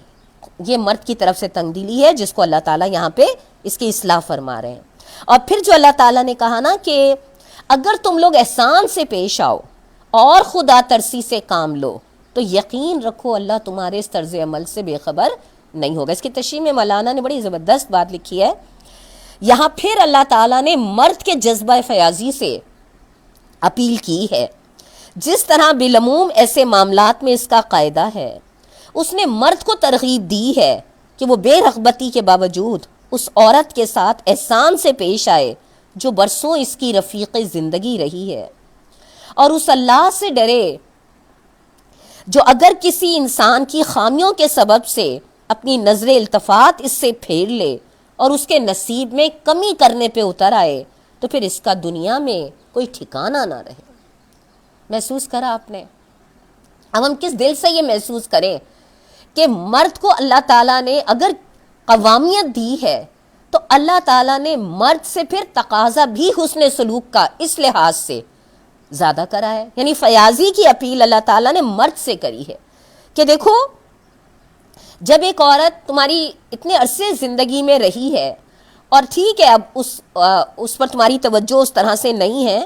[SPEAKER 1] یہ مرد کی طرف سے تنگ دلی ہے جس کو اللہ تعالیٰ یہاں پہ اس کی اصلاح فرما رہے ہیں. اور پھر جو اللہ تعالیٰ نے کہا نا کہ اگر تم لوگ احسان سے پیش آؤ اور خدا ترسی سے کام لو, تو یقین رکھو اللہ تمہارے اس طرز عمل سے بے خبر نہیں ہوگا. اس کی تشریح میں مولانا نے بڑی زبردست بات لکھی ہے. یہاں پھر اللہ تعالیٰ نے مرد کے جذبہ فیاضی سے اپیل کی ہے. جس طرح بالعموم ایسے معاملات میں اس کا قاعدہ ہے, اس نے مرد کو ترغیب دی ہے کہ وہ بے رغبتی کے باوجود اس عورت کے ساتھ احسان سے پیش آئے جو برسوں اس کی رفیق زندگی رہی ہے, اور اس اللہ سے ڈرے جو اگر کسی انسان کی خامیوں کے سبب سے اپنی نظر التفات اس سے پھیر لے اور اس کے نصیب میں کمی کرنے پہ اتر آئے, تو پھر اس کا دنیا میں کوئی ٹھکانہ نہ رہے. محسوس کرا آپ نے؟ اب ہم کس دل سے یہ محسوس کریں کہ مرد کو اللہ تعالیٰ نے اگر قوامیت دی ہے تو اللہ تعالیٰ نے مرد سے پھر تقاضا بھی حسن سلوک کا اس لحاظ سے زیادہ کرا ہے. یعنی فیاضی کی اپیل اللہ تعالیٰ نے مرد سے کری ہے کہ دیکھو جب ایک عورت تمہاری اتنے عرصے زندگی میں رہی ہے اور ٹھیک ہے اب اس پر تمہاری توجہ اس طرح سے نہیں ہے,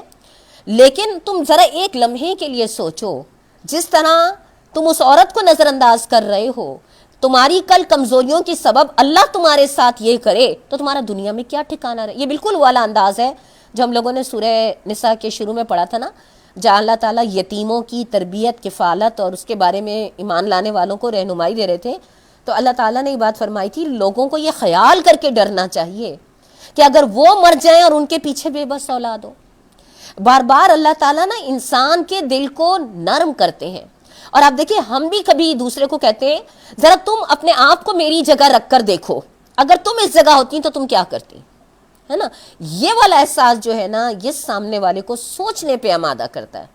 [SPEAKER 1] لیکن تم ذرا ایک لمحے کے لیے سوچو جس طرح تم اس عورت کو نظر انداز کر رہے ہو, تمہاری کل کمزوریوں کی سبب اللہ تمہارے ساتھ یہ کرے تو تمہارا دنیا میں کیا ٹھکانہ رہے. یہ بالکل والا انداز ہے جو ہم لوگوں نے سورہ نساء کے شروع میں پڑھا تھا نا, جہاں اللہ تعالیٰ یتیموں کی تربیت, کفالت اور اس کے بارے میں ایمان لانے والوں کو رہنمائی دے رہے تھے. تو اللہ تعالیٰ نے یہ بات فرمائی تھی لوگوں کو یہ خیال کر کے ڈرنا چاہیے کہ اگر وہ مر جائیں اور ان کے پیچھے بے بس اولاد ہو. بار بار اللہ تعالیٰ نا انسان کے دل کو نرم کرتے ہیں. اور آپ دیکھیں ہم بھی کبھی دوسرے کو کہتے ہیں ذرا تم اپنے آپ کو میری جگہ رکھ کر دیکھو, اگر تم اس جگہ ہوتی تو تم کیا کرتی, ہے نا. یہ والا احساس جو ہے نا یہ سامنے والے کو سوچنے پہ آمادہ کرتا ہے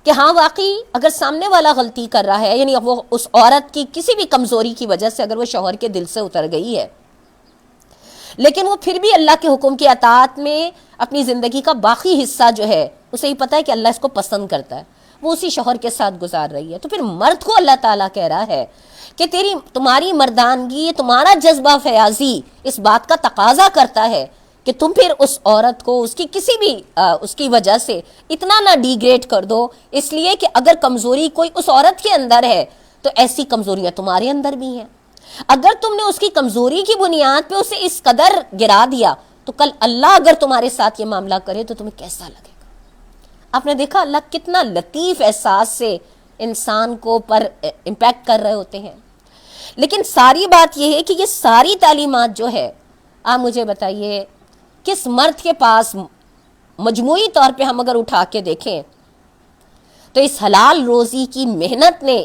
[SPEAKER 1] کہ ہاں واقعی اگر سامنے والا غلطی کر رہا ہے, یعنی وہ اس عورت کی کسی بھی کمزوری کی وجہ سے اگر وہ شوہر کے دل سے اتر گئی ہے, لیکن وہ پھر بھی اللہ کے حکم کی اطاعت میں اپنی زندگی کا باقی حصہ جو ہے اسے ہی پتہ ہے کہ اللہ اس کو پسند کرتا ہے، وہ اسی شوہر کے ساتھ گزار رہی ہے. تو پھر مرد کو اللہ تعالیٰ کہہ رہا ہے کہ تمہاری مردانگی، تمہارا جذبہ فیاضی اس بات کا تقاضا کرتا ہے کہ تم پھر اس عورت کو اس کی کسی بھی اس کی وجہ سے اتنا نہ ڈیگریڈ کر دو، اس لیے کہ اگر کمزوری کوئی اس عورت کے اندر ہے تو ایسی کمزوریاں تمہارے اندر بھی ہیں. اگر تم نے اس کی کمزوری کی بنیاد پہ اسے اس قدر گرا دیا تو کل اللہ اگر تمہارے ساتھ یہ معاملہ کرے تو تمہیں کیسا لگے گا. آپ نے دیکھا اللہ کتنا لطیف احساس سے انسان کو پر امپیکٹ کر رہے ہوتے ہیں. لیکن ساری بات یہ ہے کہ یہ ساری تعلیمات جو ہے، آپ مجھے بتائیے کس مرد کے پاس مجموعی طور پہ ہم اگر اٹھا کے دیکھیں تو اس حلال روزی کی محنت نے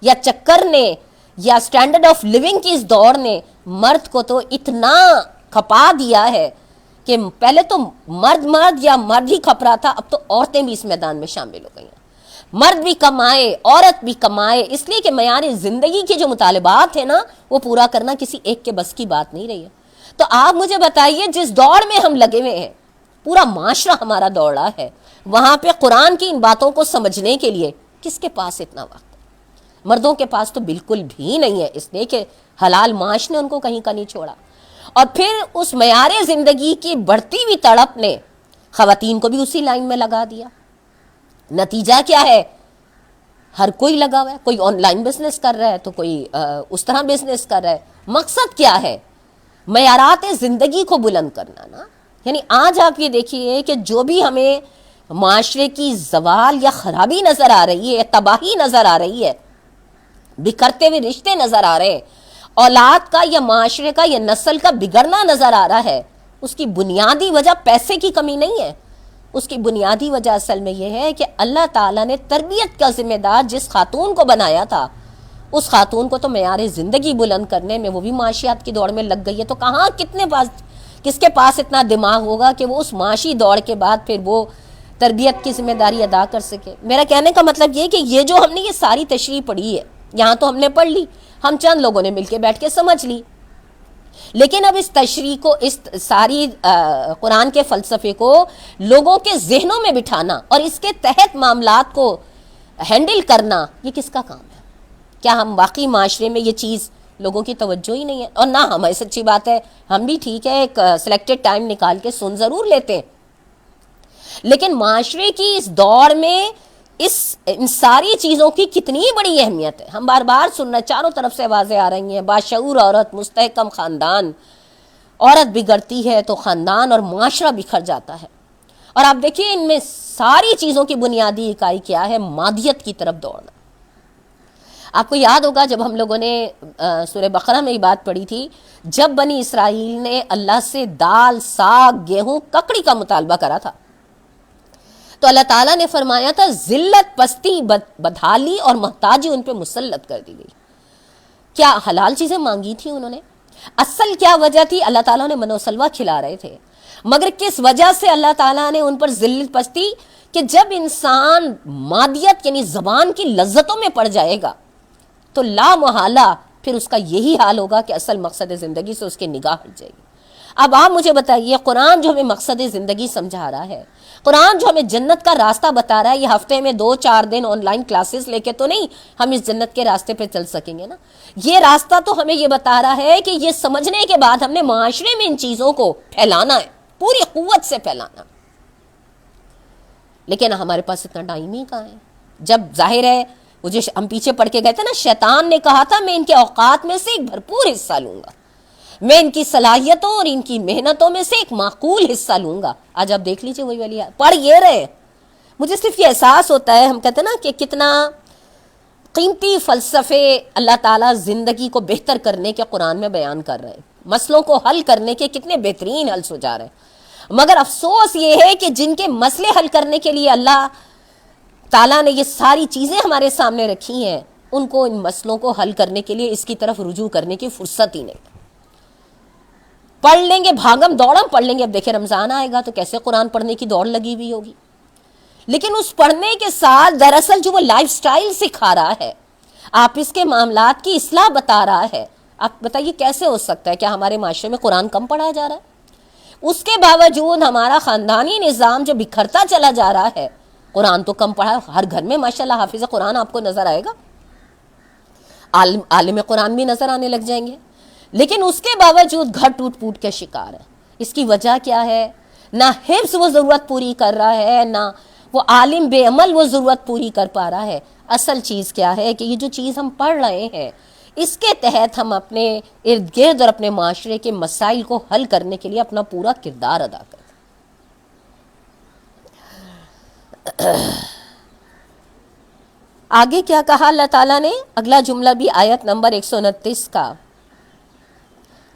[SPEAKER 1] یا چکر نے یا سٹینڈرڈ آف لیونگ کی اس دوڑ نے مرد کو تو اتنا کھپا دیا ہے کہ پہلے تو مرد یا مرد ہی کھپ رہا تھا، اب تو عورتیں بھی اس میدان میں شامل ہو گئی ہیں. مرد بھی کمائے، عورت بھی کمائے، اس لیے کہ معیار زندگی کے جو مطالبات ہیں نا وہ پورا کرنا کسی ایک کے بس کی بات نہیں رہی ہے. تو آپ مجھے بتائیے جس دوڑ میں ہم لگے ہوئے ہیں، پورا معاشرہ ہمارا دوڑا ہے، وہاں پہ قرآن کی ان باتوں کو سمجھنے کے لیے کس کے پاس اتنا وقت؟ مردوں کے پاس تو بالکل بھی نہیں ہے، اس لیے کہ حلال معاش نے ان کو کہیں کا نہیں چھوڑا. اور پھر اس معیار زندگی کی بڑھتی ہوئی تڑپ نے خواتین کو بھی اسی لائن میں لگا دیا. نتیجہ کیا ہے؟ ہر کوئی لگا ہوا ہے، کوئی آن لائن بزنس کر رہا ہے تو کوئی اس طرح بزنس کر رہا ہے. مقصد کیا ہے؟ معیارات زندگی کو بلند کرنا نا. یعنی آج آپ یہ دیکھیے کہ جو بھی ہمیں معاشرے کی زوال یا خرابی نظر آ رہی ہے، تباہی نظر آ رہی ہے، بکھرتے ہوئے رشتے نظر آ رہے ہیں، اولاد کا یا معاشرے کا یا نسل کا بگڑنا نظر آ رہا ہے، اس کی بنیادی وجہ پیسے کی کمی نہیں ہے. اس کی بنیادی وجہ اصل میں یہ ہے کہ اللہ تعالیٰ نے تربیت کا ذمہ دار جس خاتون کو بنایا تھا، اس خاتون کو تو معیار زندگی بلند کرنے میں وہ بھی معاشیات کی دوڑ میں لگ گئی ہے. تو کہاں کس کے پاس اتنا دماغ ہوگا کہ وہ اس معاشی دوڑ کے بعد پھر وہ تربیت کی ذمہ داری ادا کر سکے. میرا کہنے کا مطلب یہ کہ یہ جو ہم نے یہ ساری تشریح پڑھی ہے، یہاں تو ہم نے پڑھ لی، ہم چند لوگوں نے مل کے بیٹھ کے سمجھ لی، لیکن اب اس تشریح کو، اس ساری قرآن کے فلسفے کو لوگوں کے ذہنوں میں بٹھانا اور اس کے تحت معاملات کو ہینڈل کرنا، یہ کس کا کام ہے؟ کیا ہم واقعی معاشرے میں یہ چیز لوگوں کی توجہ ہی نہیں ہے؟ اور نہ ہمیں سچی بات ہے، ہم بھی ٹھیک ہے ایک سلیکٹڈ ٹائم نکال کے سن ضرور لیتے ہیں، لیکن معاشرے کی اس دور میں ان ساری چیزوں کی کتنی بڑی اہمیت ہے. ہم بار بار سن رہے، چاروں طرف سے آوازیں آ رہی ہیں، باشعور عورت، مستحکم خاندان. عورت بگڑتی ہے تو خاندان اور معاشرہ بکھر جاتا ہے. اور آپ دیکھیے ان میں ساری چیزوں کی بنیادی اکائی کیا ہے؟ مادیت کی طرف دوڑنا. آپ کو یاد ہوگا جب ہم لوگوں نے سورہ بقرہ میں یہ بات پڑھی تھی، جب بنی اسرائیل نے اللہ سے دال، ساگ، گیہوں، ککڑی کا مطالبہ کرا تھا تو اللہ تعالیٰ نے فرمایا تھا ذلت، پستی، بدحالی اور محتاجی ان پہ مسلط کر دی گئی. کیا حلال چیزیں مانگی تھی انہوں نے؟ اصل کیا وجہ تھی؟ اللہ تعالیٰ نے من و سلوہ کھلا رہے تھے، مگر کس وجہ سے اللہ تعالیٰ نے ان پر ذلت، پستی؟ کہ جب انسان مادیت یعنی زبان کی لذتوں میں پڑ جائے گا تو لا محالہ پھر اس کا یہی حال ہوگا کہ اصل مقصد زندگی سے اس کی نگاہ ہٹ جائے گی. اب آپ مجھے بتائیے، قرآن جو ہمیں مقصد زندگی سمجھا رہا ہے، قرآن جو ہمیں جنت کا راستہ بتا رہا ہے، یہ ہفتے میں 2-4 دن آن لائن کلاسز لے کے تو نہیں ہم اس جنت کے راستے پہ چل سکیں گے نا. یہ راستہ تو ہمیں یہ بتا رہا ہے کہ یہ سمجھنے کے بعد ہم نے معاشرے میں ان چیزوں کو پھیلانا ہے، پوری قوت سے پھیلانا. لیکن ہمارے پاس اتنا ٹائم ہی کہاں ہے. جب ظاہر ہے وہ جو ہم پیچھے پڑھ کے گئے تھے نا، شیطان نے کہا تھا میں ان کے اوقات میں سے ایک بھرپور حصہ لوں گا، میں ان کی صلاحیتوں اور ان کی محنتوں میں سے ایک معقول حصہ لوں گا. آج آپ دیکھ لیجئے وہی والی پڑھ یہ رہے. مجھے صرف یہ احساس ہوتا ہے، ہم کہتے ہیں نا کہ کتنا قیمتی فلسفے اللہ تعالیٰ زندگی کو بہتر کرنے کے قرآن میں بیان کر رہے ہیں، مسئلوں کو حل کرنے کے کتنے بہترین حل ہو جا رہے ہیں. مگر افسوس یہ ہے کہ جن کے مسئلے حل کرنے کے لیے اللہ تعالیٰ نے یہ ساری چیزیں ہمارے سامنے رکھی ہیں، ان کو ان مسئلوں کو حل کرنے کے لیے اس کی طرف رجوع کرنے کی فرصت ہی نہیں. پڑھ لیں گے، بھاگم دوڑم پڑھ لیں گے. اب دیکھیں رمضان آئے گا تو کیسے قرآن پڑھنے کی دوڑ لگی ہوئی ہوگی. لیکن اس پڑھنے کے ساتھ دراصل جو وہ لائف سٹائل سکھا رہا ہے، آپ اس کے معاملات کی اصلاح بتا رہا ہے، آپ بتائیے کیسے ہو سکتا ہے؟ کیا ہمارے معاشرے میں قرآن کم پڑھا جا رہا ہے؟ اس کے باوجود ہمارا خاندانی نظام جو بکھرتا چلا جا رہا ہے، قرآن تو کم پڑھا ہے۔ ہر گھر میں ماشاءاللہ حافظ قرآن آپ کو نظر آئے گا، عالم قرآن بھی نظر آنے لگ جائیں گے، لیکن اس کے باوجود گھر ٹوٹ پوٹ کے شکار ہے۔ اس کی وجہ کیا ہے؟ نہ حفظ وہ ضرورت پوری کر رہا ہے، نہ وہ عالم بے عمل وہ ضرورت پوری کر پا رہا ہے۔ اصل چیز کیا ہے کہ یہ جو چیز ہم پڑھ رہے ہیں، اس کے تحت ہم اپنے ارد گرد اور اپنے معاشرے کے مسائل کو حل کرنے کے لیے اپنا پورا کردار ادا کریں۔ آگے کیا کہا اللہ تعالیٰ نے؟ اگلا جملہ بھی آیت نمبر 129 کا،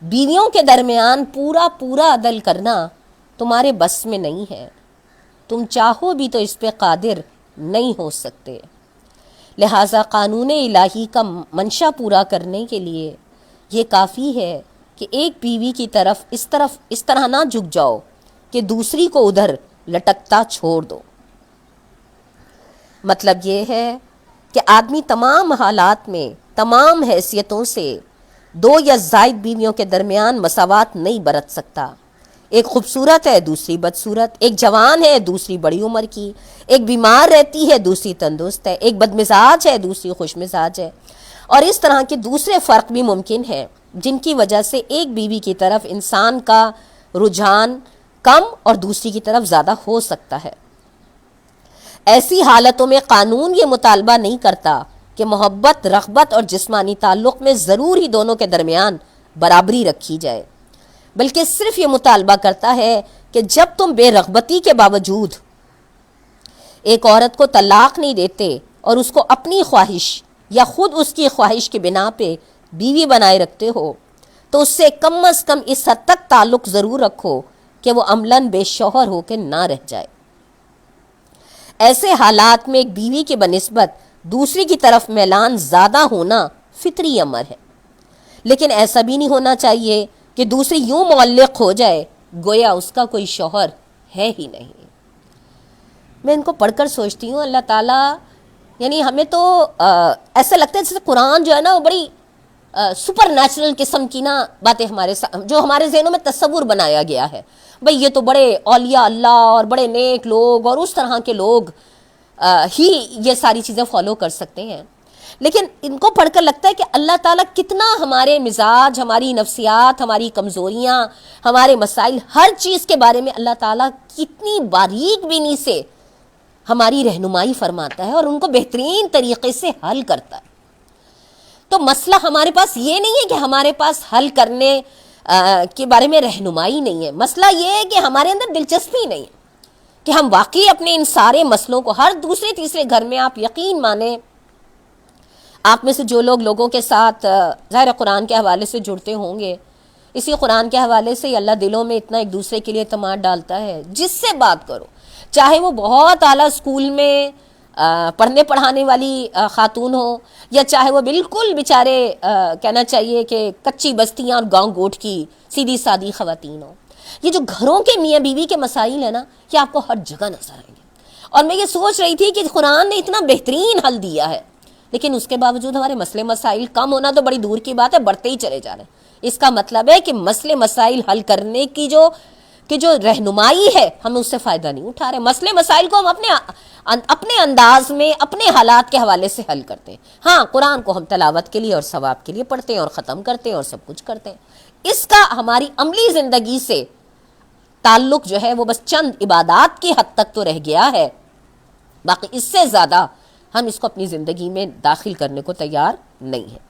[SPEAKER 1] بیویوں کے درمیان پورا عدل کرنا تمہارے بس میں نہیں ہے، تم چاہو بھی تو اس پہ قادر نہیں ہو سکتے، لہٰذا قانون الہی کا منشا پورا کرنے کے لیے یہ کافی ہے کہ ایک بیوی کی طرف اس طرح نہ جھک جاؤ کہ دوسری کو ادھر لٹکتا چھوڑ دو۔ مطلب یہ ہے کہ آدمی تمام حالات میں، تمام حیثیتوں سے دو یا زائد بیویوں کے درمیان مساوات نہیں برت سکتا۔ ایک خوبصورت ہے، دوسری بدصورت، ایک جوان ہے، دوسری بڑی عمر کی، ایک بیمار رہتی ہے، دوسری تندرست ہے، ایک بدمزاج ہے، دوسری خوش مزاج ہے، اور اس طرح کے دوسرے فرق بھی ممکن ہیں جن کی وجہ سے ایک بیوی کی طرف انسان کا رجحان کم اور دوسری کی طرف زیادہ ہو سکتا ہے۔ ایسی حالتوں میں قانون یہ مطالبہ نہیں کرتا کہ محبت، رغبت اور جسمانی تعلق میں ضرور ہی دونوں کے درمیان برابری رکھی جائے، بلکہ صرف یہ مطالبہ کرتا ہے کہ جب تم بے رغبتی کے باوجود ایک عورت کو طلاق نہیں دیتے اور اس کو اپنی خواہش یا خود اس کی خواہش کی بنا پہ بیوی بنائے رکھتے ہو تو اس سے کم از کم اس حد تک تعلق ضرور رکھو کہ وہ عملاً بے شوہر ہو کے نہ رہ جائے۔ ایسے حالات میں ایک بیوی کے بنسبت دوسری کی طرف میلان زیادہ ہونا فطری امر ہے، لیکن ایسا بھی نہیں ہونا چاہیے کہ دوسری یوں معلق ہو جائے گویا اس کا کوئی شوہر ہے ہی نہیں۔ میں ان کو پڑھ کر سوچتی ہوں اللہ تعالیٰ، یعنی ہمیں تو ایسا لگتا ہے جیسے قرآن جو ہے نا وہ بڑی سپر نیچرل قسم کی نا باتیں جو ہمارے ذہنوں میں تصور بنایا گیا ہے، بھئی یہ تو بڑے اولیاء اللہ اور بڑے نیک لوگ اور اس طرح کے لوگ ہی یہ ساری چیزیں فالو کر سکتے ہیں۔ لیکن ان کو پڑھ کر لگتا ہے کہ اللہ تعالیٰ کتنا ہمارے مزاج، ہماری نفسیات، ہماری کمزوریاں، ہمارے مسائل، ہر چیز کے بارے میں اللہ تعالیٰ کتنی باریک بینی سے ہماری رہنمائی فرماتا ہے اور ان کو بہترین طریقے سے حل کرتا ہے۔ تو مسئلہ ہمارے پاس یہ نہیں ہے کہ ہمارے پاس حل کرنے کے بارے میں رہنمائی نہیں ہے، مسئلہ یہ ہے کہ ہمارے اندر دلچسپی نہیں ہے کہ ہم واقعی اپنے ان سارے مسئلوں کو، ہر دوسرے تیسرے گھر میں آپ یقین مانیں، آپ میں سے جو لوگوں کے ساتھ ظاہر قرآن کے حوالے سے جڑتے ہوں گے، اسی قرآن کے حوالے سے اللہ دلوں میں اتنا ایک دوسرے کے لیے اعتماد ڈالتا ہے، جس سے بات کرو، چاہے وہ بہت اعلیٰ اسکول میں پڑھنے پڑھانے والی خاتون ہو، یا چاہے وہ بالکل بیچارے کہنا چاہیے کہ کچی بستیاں اور گاؤں گوٹ کی سیدھی سادی خواتین ہوں، یہ جو گھروں کے میاں بیوی کے مسائل ہیں نا، یہ آپ کو ہر جگہ نظر آئیں گے۔ اور میں یہ سوچ رہی تھی کہ قرآن نے اتنا بہترین حل دیا ہے، لیکن اس کے باوجود ہمارے مسئلے مسائل کم ہونا تو بڑی دور کی بات ہے، بڑھتے ہی چلے جا رہے ہیں۔ اس کا مطلب ہے کہ مسئلے مسائل حل کرنے کی جو رہنمائی ہے، ہم اس سے فائدہ نہیں اٹھا رہے۔ مسئلے مسائل کو ہم اپنے انداز میں، اپنے حالات کے حوالے سے حل کرتے ہیں۔ ہاں، قرآن کو ہم تلاوت کے لیے اور ثواب کے لیے پڑھتے ہیں اور ختم کرتے ہیں اور سب کچھ کرتے ہیں، اس کا ہماری عملی زندگی سے تعلق جو ہے وہ بس چند عبادات کی حد تک تو رہ گیا ہے، باقی اس سے زیادہ ہم اس کو اپنی زندگی میں داخل کرنے کو تیار نہیں ہیں۔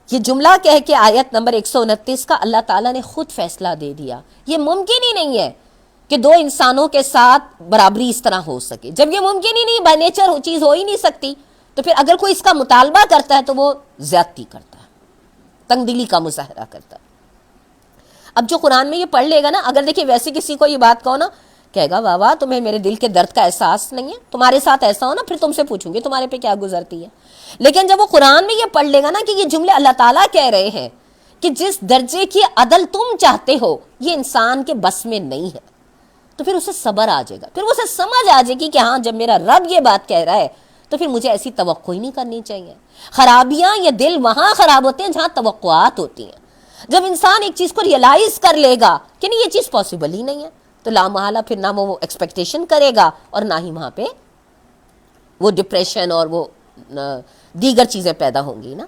[SPEAKER 1] یہ جملہ کہہ کے آیت نمبر 129 کا اللہ تعالیٰ نے خود فیصلہ دے دیا۔ یہ ممکن ہی نہیں ہے کہ دو انسانوں کے ساتھ برابری اس طرح ہو سکے۔ جب یہ ممکن ہی نہیں، بائی نیچر چیز ہو ہی نہیں سکتی، تو پھر اگر کوئی اس کا مطالبہ کرتا ہے تو وہ زیادتی کرتا ہے، تنگ دلی کا مظاہرہ کرتا ہے۔ اب جو قرآن میں یہ پڑھ لے گا نا، اگر دیکھیں ویسے کسی کو یہ بات کہو نا، کہے گا واہ واہ، تمہیں میرے دل کے درد کا احساس نہیں ہے، تمہارے ساتھ ایسا ہو نا پھر تم سے پوچھوں گی تمہارے پہ کیا گزرتی ہے۔ لیکن جب وہ قرآن میں یہ پڑھ لے گا نا کہ یہ جملے اللہ تعالیٰ کہہ رہے ہیں کہ جس درجے کی عدل تم چاہتے ہو یہ انسان کے بس میں نہیں ہے، تو پھر اسے صبر آ جائے گا، پھر اسے سمجھ آ جائے گی کہ ہاں جب میرا رب یہ بات کہہ رہا ہے تو پھر مجھے ایسی توقع ہی نہیں کرنی چاہیے. خرابیاں یا دل وہاں خراب ہوتے ہیں جہاں توقعات ہوتی ہیں. جب انسان ایک چیز کو ریئلائز کر لے گا کہ نہیں یہ چیز پاسبل ہی نہیں ہے تو لامحالہ پھر نہ وہ ایکسپیکٹیشن کرے گا اور نہ ہی وہاں پہ وہ ڈپریشن اور وہ دیگر چیزیں پیدا ہوں گی نا.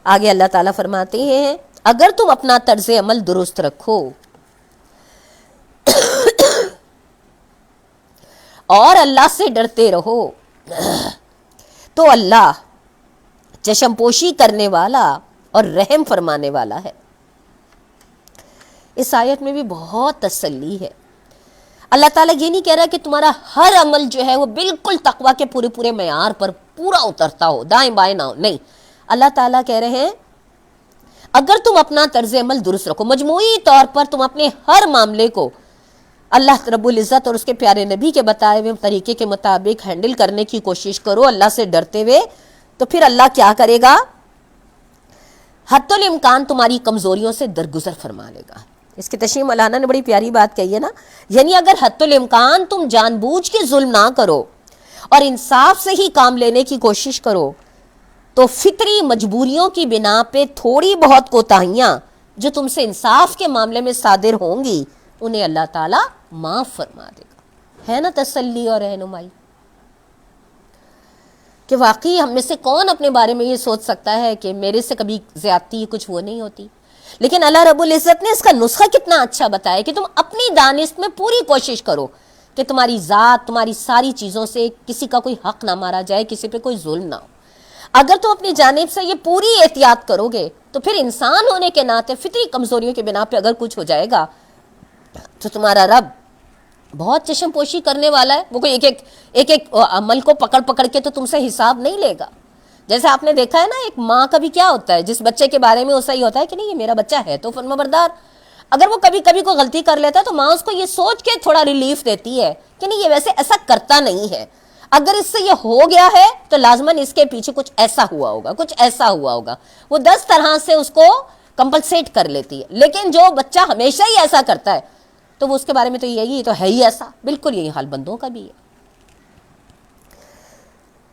[SPEAKER 1] آگے اللہ تعالیٰ فرماتے ہیں اگر تم اپنا طرز عمل درست رکھو اور اللہ سے ڈرتے رہو تو اللہ چشم پوشی کرنے والا اور رحم فرمانے والا ہے. اس آیت میں بھی بہت تسلی ہے. اللہ تعالیٰ یہ نہیں کہہ رہا کہ تمہارا ہر عمل جو ہے وہ بالکل تقویٰ کے پورے معیار پر پورا اترتا ہو، دائیں بائیں نہ ہو. نہیں، اللہ تعالیٰ کہہ رہے ہیں اگر تم اپنا طرز عمل درست رکھو، مجموعی طور پر تم اپنے ہر معاملے کو اللہ رب العزت اور اس کے پیارے نبی کے بتائے ہوئے طریقے کے مطابق ہینڈل کرنے کی کوشش کرو اللہ سے ڈرتے ہوئے، تو پھر اللہ کیا کرے گا؟ حتی الامکان تمہاری کمزوریوں سے درگزر فرما لے گا. اس کی تشریح مولانا نے بڑی پیاری بات کہی ہے نا، یعنی اگر حتی الامکان تم جان بوجھ کے ظلم نہ کرو اور انصاف سے ہی کام لینے کی کوشش کرو تو فطری مجبوریوں کی بنا پہ تھوڑی بہت کوتاہیاں جو تم سے انصاف کے معاملے میں صادر ہوں گی انہیں اللہ تعالیٰ معاف فرما دے گا. ہے نا تسلی اور رہنمائی کہ واقعی ہم میں سے کون اپنے بارے میں یہ سوچ سکتا ہے کہ میرے سے کبھی زیادتی کچھ وہ نہیں ہوتی. لیکن اللہ رب العزت نے اس کا نسخہ کتنا اچھا بتایا کہ تم اپنی دانست میں پوری کوشش کرو کہ تمہاری ذات، تمہاری ساری چیزوں سے کسی کا کوئی حق نہ مارا جائے، کسی پہ کوئی ظلم نہ ہو. اگر تم اپنی جانب سے یہ پوری احتیاط کرو گے تو پھر انسان ہونے کے ناطے فطری کمزوریوں کے بنا پہ اگر کچھ ہو جائے گا تو تمہارا رب بہت چشم پوشی کرنے والا ہے. وہ کوئی ایک عمل کو پکڑ کے تو تم سے حساب نہیں لے گا. جیسے آپ نے دیکھا ہے نا ایک ماں کا بھی کیا ہوتا ہے، جس بچے کے بارے میں ایسا ہی ہوتا ہے کہ نہیں یہ میرا بچہ ہے تو فرمانبردار، اگر وہ کبھی کوئی غلطی کر لیتا ہے تو ماں اس کو یہ سوچ کے تھوڑا ریلیف دیتی ہے کہ نہیں یہ ویسے ایسا کرتا نہیں ہے، اگر اس سے یہ ہو گیا ہے تو لازماً اس کے پیچھے کچھ ایسا ہوا ہوگا. وہ 10 طرح سے اس کو کمپلسیٹ کر لیتی ہے. لیکن جو بچہ ہمیشہ ہی ایسا کرتا ہے تو وہ اس کے بارے میں تو یہی تو ہے ہی ایسا. بالکل یہی حال بندوں کا بھی ہے.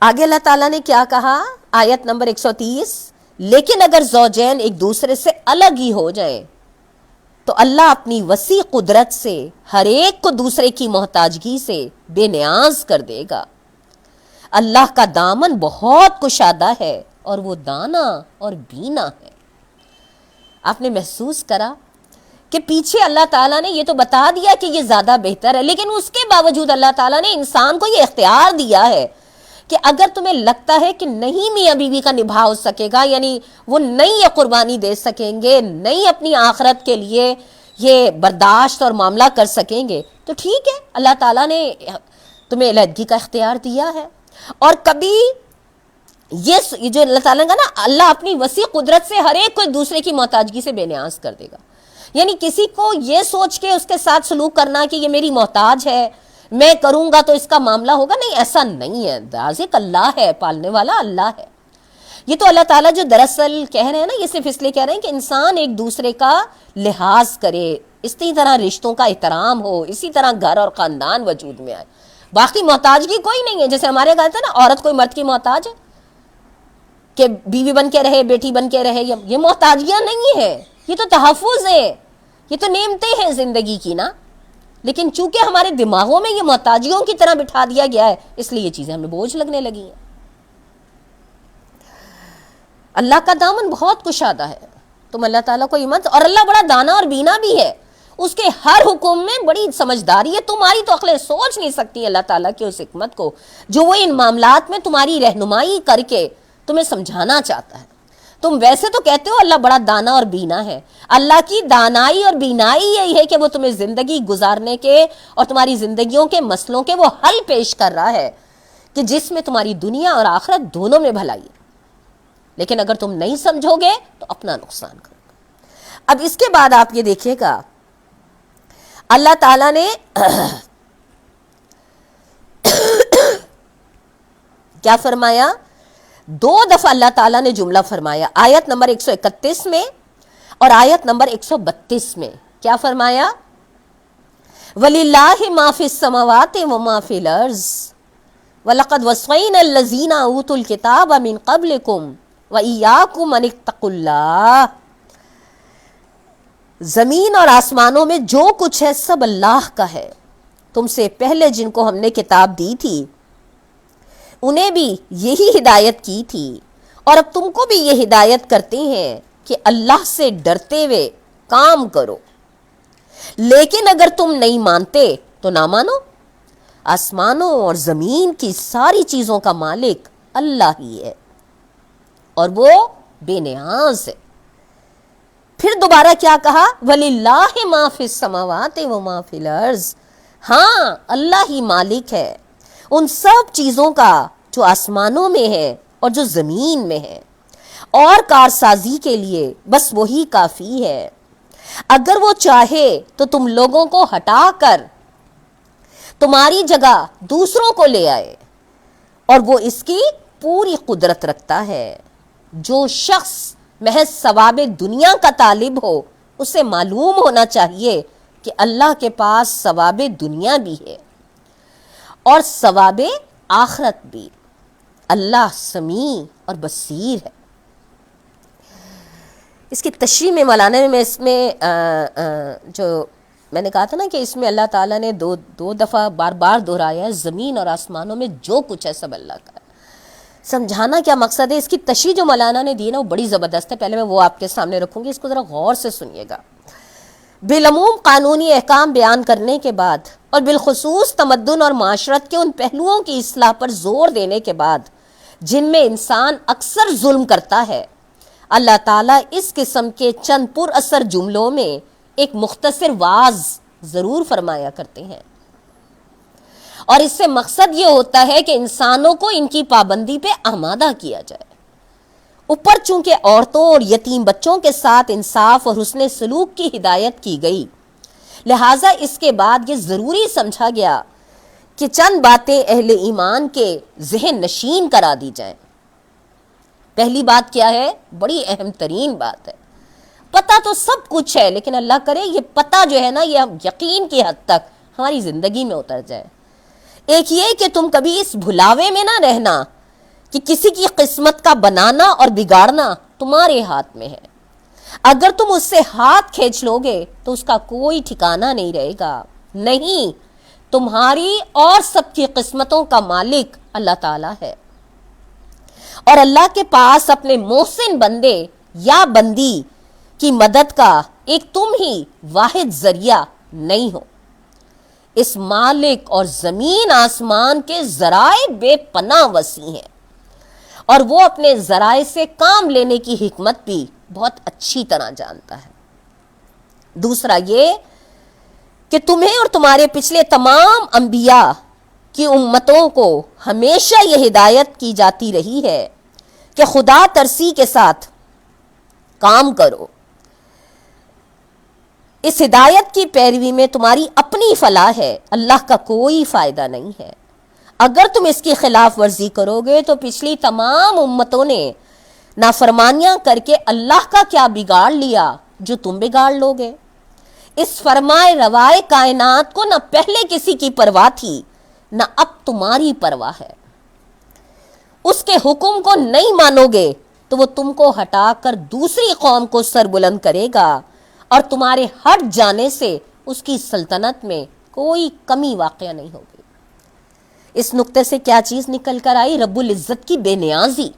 [SPEAKER 1] آگے اللہ تعالیٰ نے کیا کہا آیت نمبر 130، لیکن اگر زوجین ایک دوسرے سے الگ ہی ہو جائیں تو اللہ اپنی وسیع قدرت سے ہر ایک کو دوسرے کی محتاجگی سے بے نیاز کر دے گا. اللہ کا دامن بہت کشادہ ہے اور وہ دانا اور بینا ہے. آپ نے محسوس کرا کہ پیچھے اللہ تعالیٰ نے یہ تو بتا دیا کہ یہ زیادہ بہتر ہے، لیکن اس کے باوجود اللہ تعالیٰ نے انسان کو یہ اختیار دیا ہے کہ اگر تمہیں لگتا ہے کہ نہیں میاں بیوی کا نبھا ہو سکے گا، یعنی وہ نہیں یہ قربانی دے سکیں گے، نہیں اپنی آخرت کے لیے یہ برداشت اور معاملہ کر سکیں گے، تو ٹھیک ہے، اللہ تعالیٰ نے تمہیں علیحدگی کا اختیار دیا ہے. اور کبھی یہ جو اللہ تعالیٰ کا نا، اللہ اپنی وسیع قدرت سے ہر ایک کو دوسرے کی محتاجگی سے بے نیاز کر دے گا. یعنی کسی کو یہ سوچ کے اس کے ساتھ سلوک کرنا کہ یہ میری محتاج ہے، میں کروں گا تو اس کا معاملہ ہوگا، نہیں، ایسا نہیں ہے. رازق اللہ ہے، پالنے والا اللہ ہے. یہ تو اللہ تعالیٰ جو دراصل کہہ رہے ہیں نا، یہ صرف اس لیے کہہ رہے ہیں کہ انسان ایک دوسرے کا لحاظ کرے، اسی طرح رشتوں کا احترام ہو، اسی طرح گھر اور خاندان وجود میں آئے. باقی محتاجگی کوئی نہیں ہے. جیسے ہمارے کہتے ہیں نا عورت کوئی مرد کی محتاج ہے کہ بیوی بن کے رہے، بیٹی بن کے رہے، یہ محتاجیاں نہیں ہیں، یہ تو تحفظ ہے، یہ تو نعمتیں ہیں زندگی کی نا. لیکن چونکہ ہمارے دماغوں میں یہ محتاجیوں کی طرح بٹھا دیا گیا ہے، اس لیے یہ چیزیں ہمیں بوجھ لگنے لگی ہیں. اللہ کا دامن بہت کشادہ ہے، تم اللہ تعالیٰ کو ایمان، اور اللہ بڑا دانا اور بینا بھی ہے. اس کے ہر حکم میں بڑی سمجھداری ہے. تمہاری تو عقلیں سوچ نہیں سکتی اللہ تعالیٰ کی اس حکمت کو جو وہ ان معاملات میں تمہاری رہنمائی کر کے تمہیں سمجھانا چاہتا ہے. تم ویسے تو کہتے ہو اللہ بڑا دانا اور بینا ہے. اللہ کی دانائی اور بینائی یہی ہے کہ وہ تمہیں زندگی گزارنے کے اور تمہاری زندگیوں کے مسئلوں کے وہ حل پیش کر رہا ہے کہ جس میں تمہاری دنیا اور آخرت دونوں میں بھلائی ہے. لیکن اگر تم نہیں سمجھو گے تو اپنا نقصان کرو گے. اب اس کے بعد آپ یہ دیکھیے گا اللہ تعالیٰ نے کیا فرمایا؟ 2 دفعہ اللہ تعالیٰ نے جملہ فرمایا، آیت نمبر 131 میں اور آیت نمبر 132 میں. کیا فرمایا؟ وَلِلَّهِ مَا فِي السَّمَاوَاتِ وَمَا فِي الْأَرْضِ وَلَقَدْ وَصَّيْنَا الَّذِينَ أُوتُوا الْكِتَابَ مِنْ قَبْلِكُمْ وَإِيَّاكُمْ أَنِ اتَّقُوا اللَّهَ. زمین اور آسمانوں میں جو کچھ ہے سب اللہ کا ہے. تم سے پہلے جن کو ہم نے کتاب دی تھی انہیں بھی یہی ہدایت کی تھی، اور اب تم کو بھی یہ ہدایت کرتے ہیں کہ اللہ سے ڈرتے ہوئے کام کرو. لیکن اگر تم نہیں مانتے تو نہ مانو. آسمانوں اور زمین کی ساری چیزوں کا مالک اللہ ہی ہے اور وہ بے نیاز ہے. پھر دوبارہ کیا کہا؟ وَلِلَّهِ مَا فِي السَّمَاوَاتِ وَمَا فِي الْأَرْضِ. ہاں اللہ ہی مالک ہے ان سب چیزوں کا جو آسمانوں میں ہے اور جو زمین میں ہے، اور کارسازی کے لیے بس وہی کافی ہے. اگر وہ چاہے تو تم لوگوں کو ہٹا کر تمہاری جگہ دوسروں کو لے آئے، اور وہ اس کی پوری قدرت رکھتا ہے. جو شخص محض ثواب دنیا کا طالب ہو اسے معلوم ہونا چاہیے کہ اللہ کے پاس ثواب دنیا بھی ہے اور ثواب آخرت بھی. اللہ سمیع اور بصیر ہے. اس کی تشریح میں مولانا نے اس میں جو میں نے کہا تھا نا کہ اس میں اللہ تعالیٰ نے دو دفعہ بار بار دہرایا ہے زمین اور آسمانوں میں جو کچھ ہے سب اللہ کا ہے. سمجھانا کیا مقصد ہے؟ اس کی تشریح جو مولانا نے دی نا وہ بڑی زبردست ہے. پہلے میں وہ آپ کے سامنے رکھوں گی، اس کو ذرا غور سے سنیے گا. بالعموم قانونی احکام بیان کرنے کے بعد اور بالخصوص تمدن اور معاشرت کے ان پہلوؤں کی اصلاح پر زور دینے کے بعد جن میں انسان اکثر ظلم کرتا ہے، اللہ تعالیٰ اس قسم کے چند پر اثر جملوں میں ایک مختصر واعظ ضرور فرمایا کرتے ہیں، اور اس سے مقصد یہ ہوتا ہے کہ انسانوں کو ان کی پابندی پہ آمادہ کیا جائے. اوپر چونکہ عورتوں اور یتیم بچوں کے ساتھ انصاف اور حسن سلوک کی ہدایت کی گئی، لہٰذا اس کے بعد یہ ضروری سمجھا گیا کہ چند باتیں اہل ایمان کے ذہن نشین کرا دی جائیں. پہلی بات کیا ہے؟ بڑی اہم ترین بات ہے. پتہ تو سب کچھ ہے، لیکن اللہ کرے یہ پتہ جو ہے نا یہ یقین کی حد تک ہماری زندگی میں اتر جائے. ایک یہ کہ تم کبھی اس بھلاوے میں نہ رہنا کہ کسی کی قسمت کا بنانا اور بگاڑنا تمہارے ہاتھ میں ہے. اگر تم اس سے ہاتھ کھینچ لو گے تو اس کا کوئی ٹھکانہ نہیں رہے گا. نہیں، تمہاری اور سب کی قسمتوں کا مالک اللہ تعالیٰ ہے، اور اللہ کے پاس اپنے محسن بندے یا بندی کی مدد کا ایک تم ہی واحد ذریعہ نہیں ہو. اس مالک اور زمین آسمان کے ذرائع بے پناہ وسیع ہیں، اور وہ اپنے ذرائع سے کام لینے کی حکمت بھی بہت اچھی طرح جانتا ہے. دوسرا یہ کہ تمہیں اور تمہارے پچھلے تمام انبیاء کی امتوں کو ہمیشہ یہ ہدایت کی جاتی رہی ہے کہ خدا ترسی کے ساتھ کام کرو. اس ہدایت کی پیروی میں تمہاری اپنی فلاح ہے، اللہ کا کوئی فائدہ نہیں ہے. اگر تم اس کی خلاف ورزی کرو گے تو پچھلی تمام امتوں نے نافرمانیاں کر کے اللہ کا کیا بگاڑ لیا جو تم بگاڑ لو گے. اس فرمائے روائے کائنات کو نہ پہلے کسی کی پرواہ تھی نہ اب تمہاری پرواہ ہے. اس کے حکم کو نہیں مانو گے تو وہ تم کو ہٹا کر دوسری قوم کو سر بلند کرے گا، اور تمہارے ہٹ جانے سے اس کی سلطنت میں کوئی کمی واقع نہیں ہوگی. اس نقطے سے کیا چیز نکل کر آئی؟ رب العزت کی بے نیازی.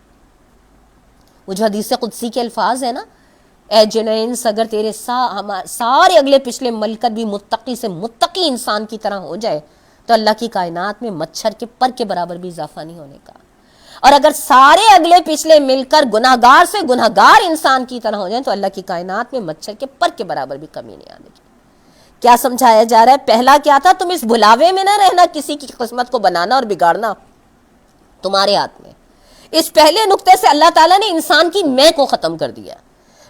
[SPEAKER 1] وہ جو حدیث قدسی کے الفاظ ہیں نا، اے جنینس اگر تیرے سارے اگلے پچھلے ملکت بھی متقی سے متقی انسان کی طرح ہو جائے تو اللہ کی کائنات میں مچھر کے پر کے برابر بھی اضافہ نہیں ہونے کا. اور اگر سارے اگلے پچھلے مل کر گناہگار سے گناہگار انسان کی طرح ہو جائیں تو اللہ کی کائنات میں مچھر کے پر کے برابر بھی کمی نہیں آنے کی. کیا سمجھایا جا رہا ہے؟ پہلا کیا تھا؟ تم اس بھلاوے میں نہ رہنا، کسی کی قسمت کو بنانا اور بگاڑنا تمہارے ہاتھ میں. اس پہلے نقطے سے اللہ تعالیٰ نے انسان کی میں کو ختم کر دیا.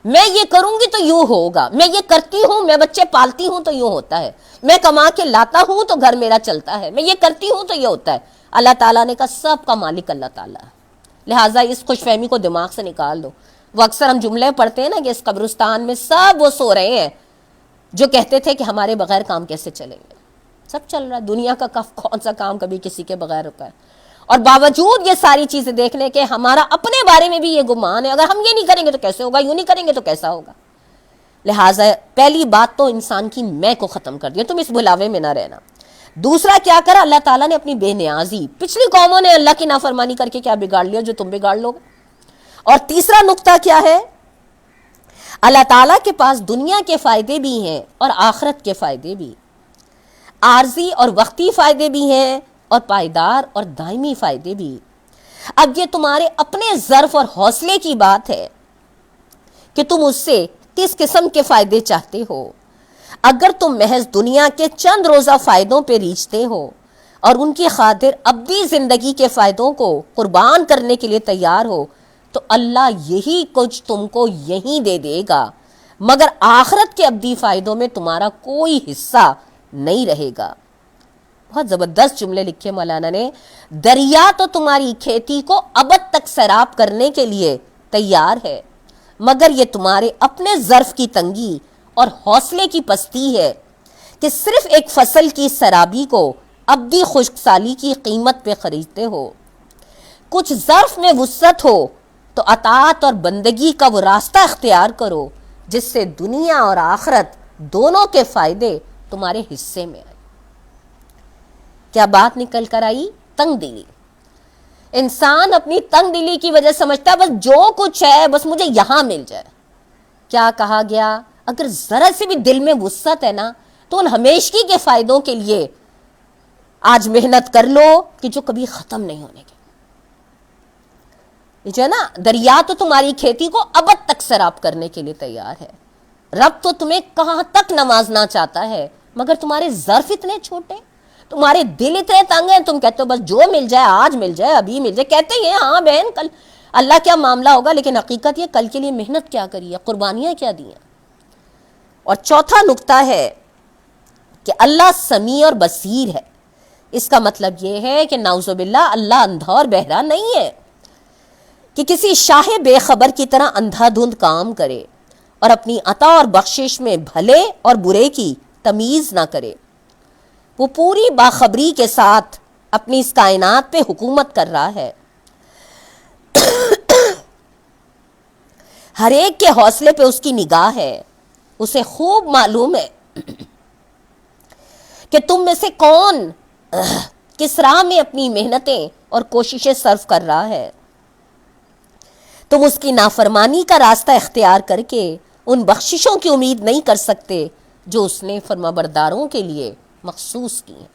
[SPEAKER 1] میں یہ کروں گی تو یوں ہوگا، میں یہ کرتی ہوں، میں بچے پالتی ہوں تو یوں ہوتا ہے، میں کما کے لاتا ہوں تو گھر میرا چلتا ہے، میں یہ کرتی ہوں تو یہ ہوتا ہے. اللہ تعالیٰ نے کہا سب کا مالک اللہ تعالیٰ ہے. لہٰذا اس خوش فہمی کو دماغ سے نکال دو. وہ اکثر ہم جملے پڑھتے ہیں نا کہ اس قبرستان میں سب وہ سو رہے ہیں جو کہتے تھے کہ ہمارے بغیر کام کیسے چلیں گے. سب چل رہا ہے. دنیا کا کون سا کام کبھی کسی کے بغیر رکا ہے؟ اور باوجود یہ ساری چیزیں دیکھنے کے ہمارا اپنے بارے میں بھی یہ گمان ہے، اگر ہم یہ نہیں کریں گے تو کیسے ہوگا، یوں نہیں کریں گے تو کیسا ہوگا۔ لہٰذا پہلی بات تو انسان کی میں کو ختم کر دیا، تم اس بھلاوے میں نہ رہنا۔ دوسرا کیا کرا، اللہ تعالیٰ نے اپنی بے نیازی، پچھلی قوموں نے اللہ کی نافرمانی کر کے کیا بگاڑ لیا جو تم بگاڑ لو گے۔ اور تیسرا نقطہ کیا ہے، اللہ تعالیٰ کے پاس دنیا کے فائدے بھی ہیں اور آخرت کے فائدے بھی، عارضی اور وقتی فائدے بھی ہیں اور پائیدار اور دائمی فائدے بھی۔ اب یہ تمہارے اپنے ظرف اور حوصلے کی بات ہے کہ تم اس سے کس قسم کے فائدے چاہتے ہو۔ اگر تم محض دنیا کے چند روزہ فائدوں پہ ریچھتے ہو اور ان کی خاطر ابدی زندگی کے فائدوں کو قربان کرنے کے لیے تیار ہو تو اللہ یہی کچھ تم کو یہیں دے دے گا، مگر آخرت کے ابدی فائدوں میں تمہارا کوئی حصہ نہیں رہے گا۔ بہت زبردست جملے لکھے مولانا نے، دریا تو تمہاری کھیتی کو ابد تک سیراب کرنے کے لیے تیار ہے، مگر یہ تمہارے اپنے ظرف کی تنگی اور حوصلے کی پستی ہے کہ صرف ایک فصل کی سیرابی کو ابدی خشک سالی کی قیمت پہ خریدتے ہو۔ کچھ ظرف میں وسعت ہو تو اطاعت اور بندگی کا وہ راستہ اختیار کرو جس سے دنیا اور آخرت دونوں کے فائدے تمہارے حصے میں آئے۔ کیا بات نکل کر آئی؟ تنگ دلی۔ انسان اپنی تنگ دلی کی وجہ سمجھتا ہے بس جو کچھ ہے بس مجھے یہاں مل جائے۔ کیا کہا گیا، اگر ذرا سے بھی دل میں وسعت ہے نا تو ان ہمیشگی کے فائدوں کے لیے آج محنت کر لو کہ جو کبھی ختم نہیں ہونے کے۔ یہ جو ہے نا، دریا تو تمہاری کھیتی کو ابد تک سیراب کرنے کے لیے تیار ہے۔ رب تو تمہیں کہاں تک نوازنا چاہتا ہے، مگر تمہارے ظرف اتنے چھوٹے، تمہارے دل اتنے تنگ ہیں، تم کہتے ہو بس جو مل جائے، آج مل جائے، ابھی مل جائے۔ کہتے ہی ہیں ہاں بہن کل اللہ کیا معاملہ ہوگا، لیکن حقیقت یہ کل کے لیے محنت کیا کری ہے، قربانیاں کیا دی ہیں۔ اور چوتھا نقطہ ہے کہ اللہ سمیع اور بصیر ہے۔ اس کا مطلب یہ ہے کہ نعوذ باللہ اللہ اندھا اور بہرا نہیں ہے کہ کسی شاہ بے خبر کی طرح اندھا دھند کام کرے اور اپنی عطا اور بخشش میں بھلے اور برے کی تمیز نہ کرے۔ وہ پوری باخبری کے ساتھ اپنی اس کائنات پہ حکومت کر رہا ہے۔ ہر ایک کے حوصلے پہ اس کی نگاہ ہے، اسے خوب معلوم ہے کہ تم میں سے کون کس راہ میں اپنی محنتیں اور کوششیں صرف کر رہا ہے۔ تم اس کی نافرمانی کا راستہ اختیار کر کے ان بخششوں کی امید نہیں کر سکتے جو اس نے فرمانبرداروں کے لیے مخصوص کی ہیں۔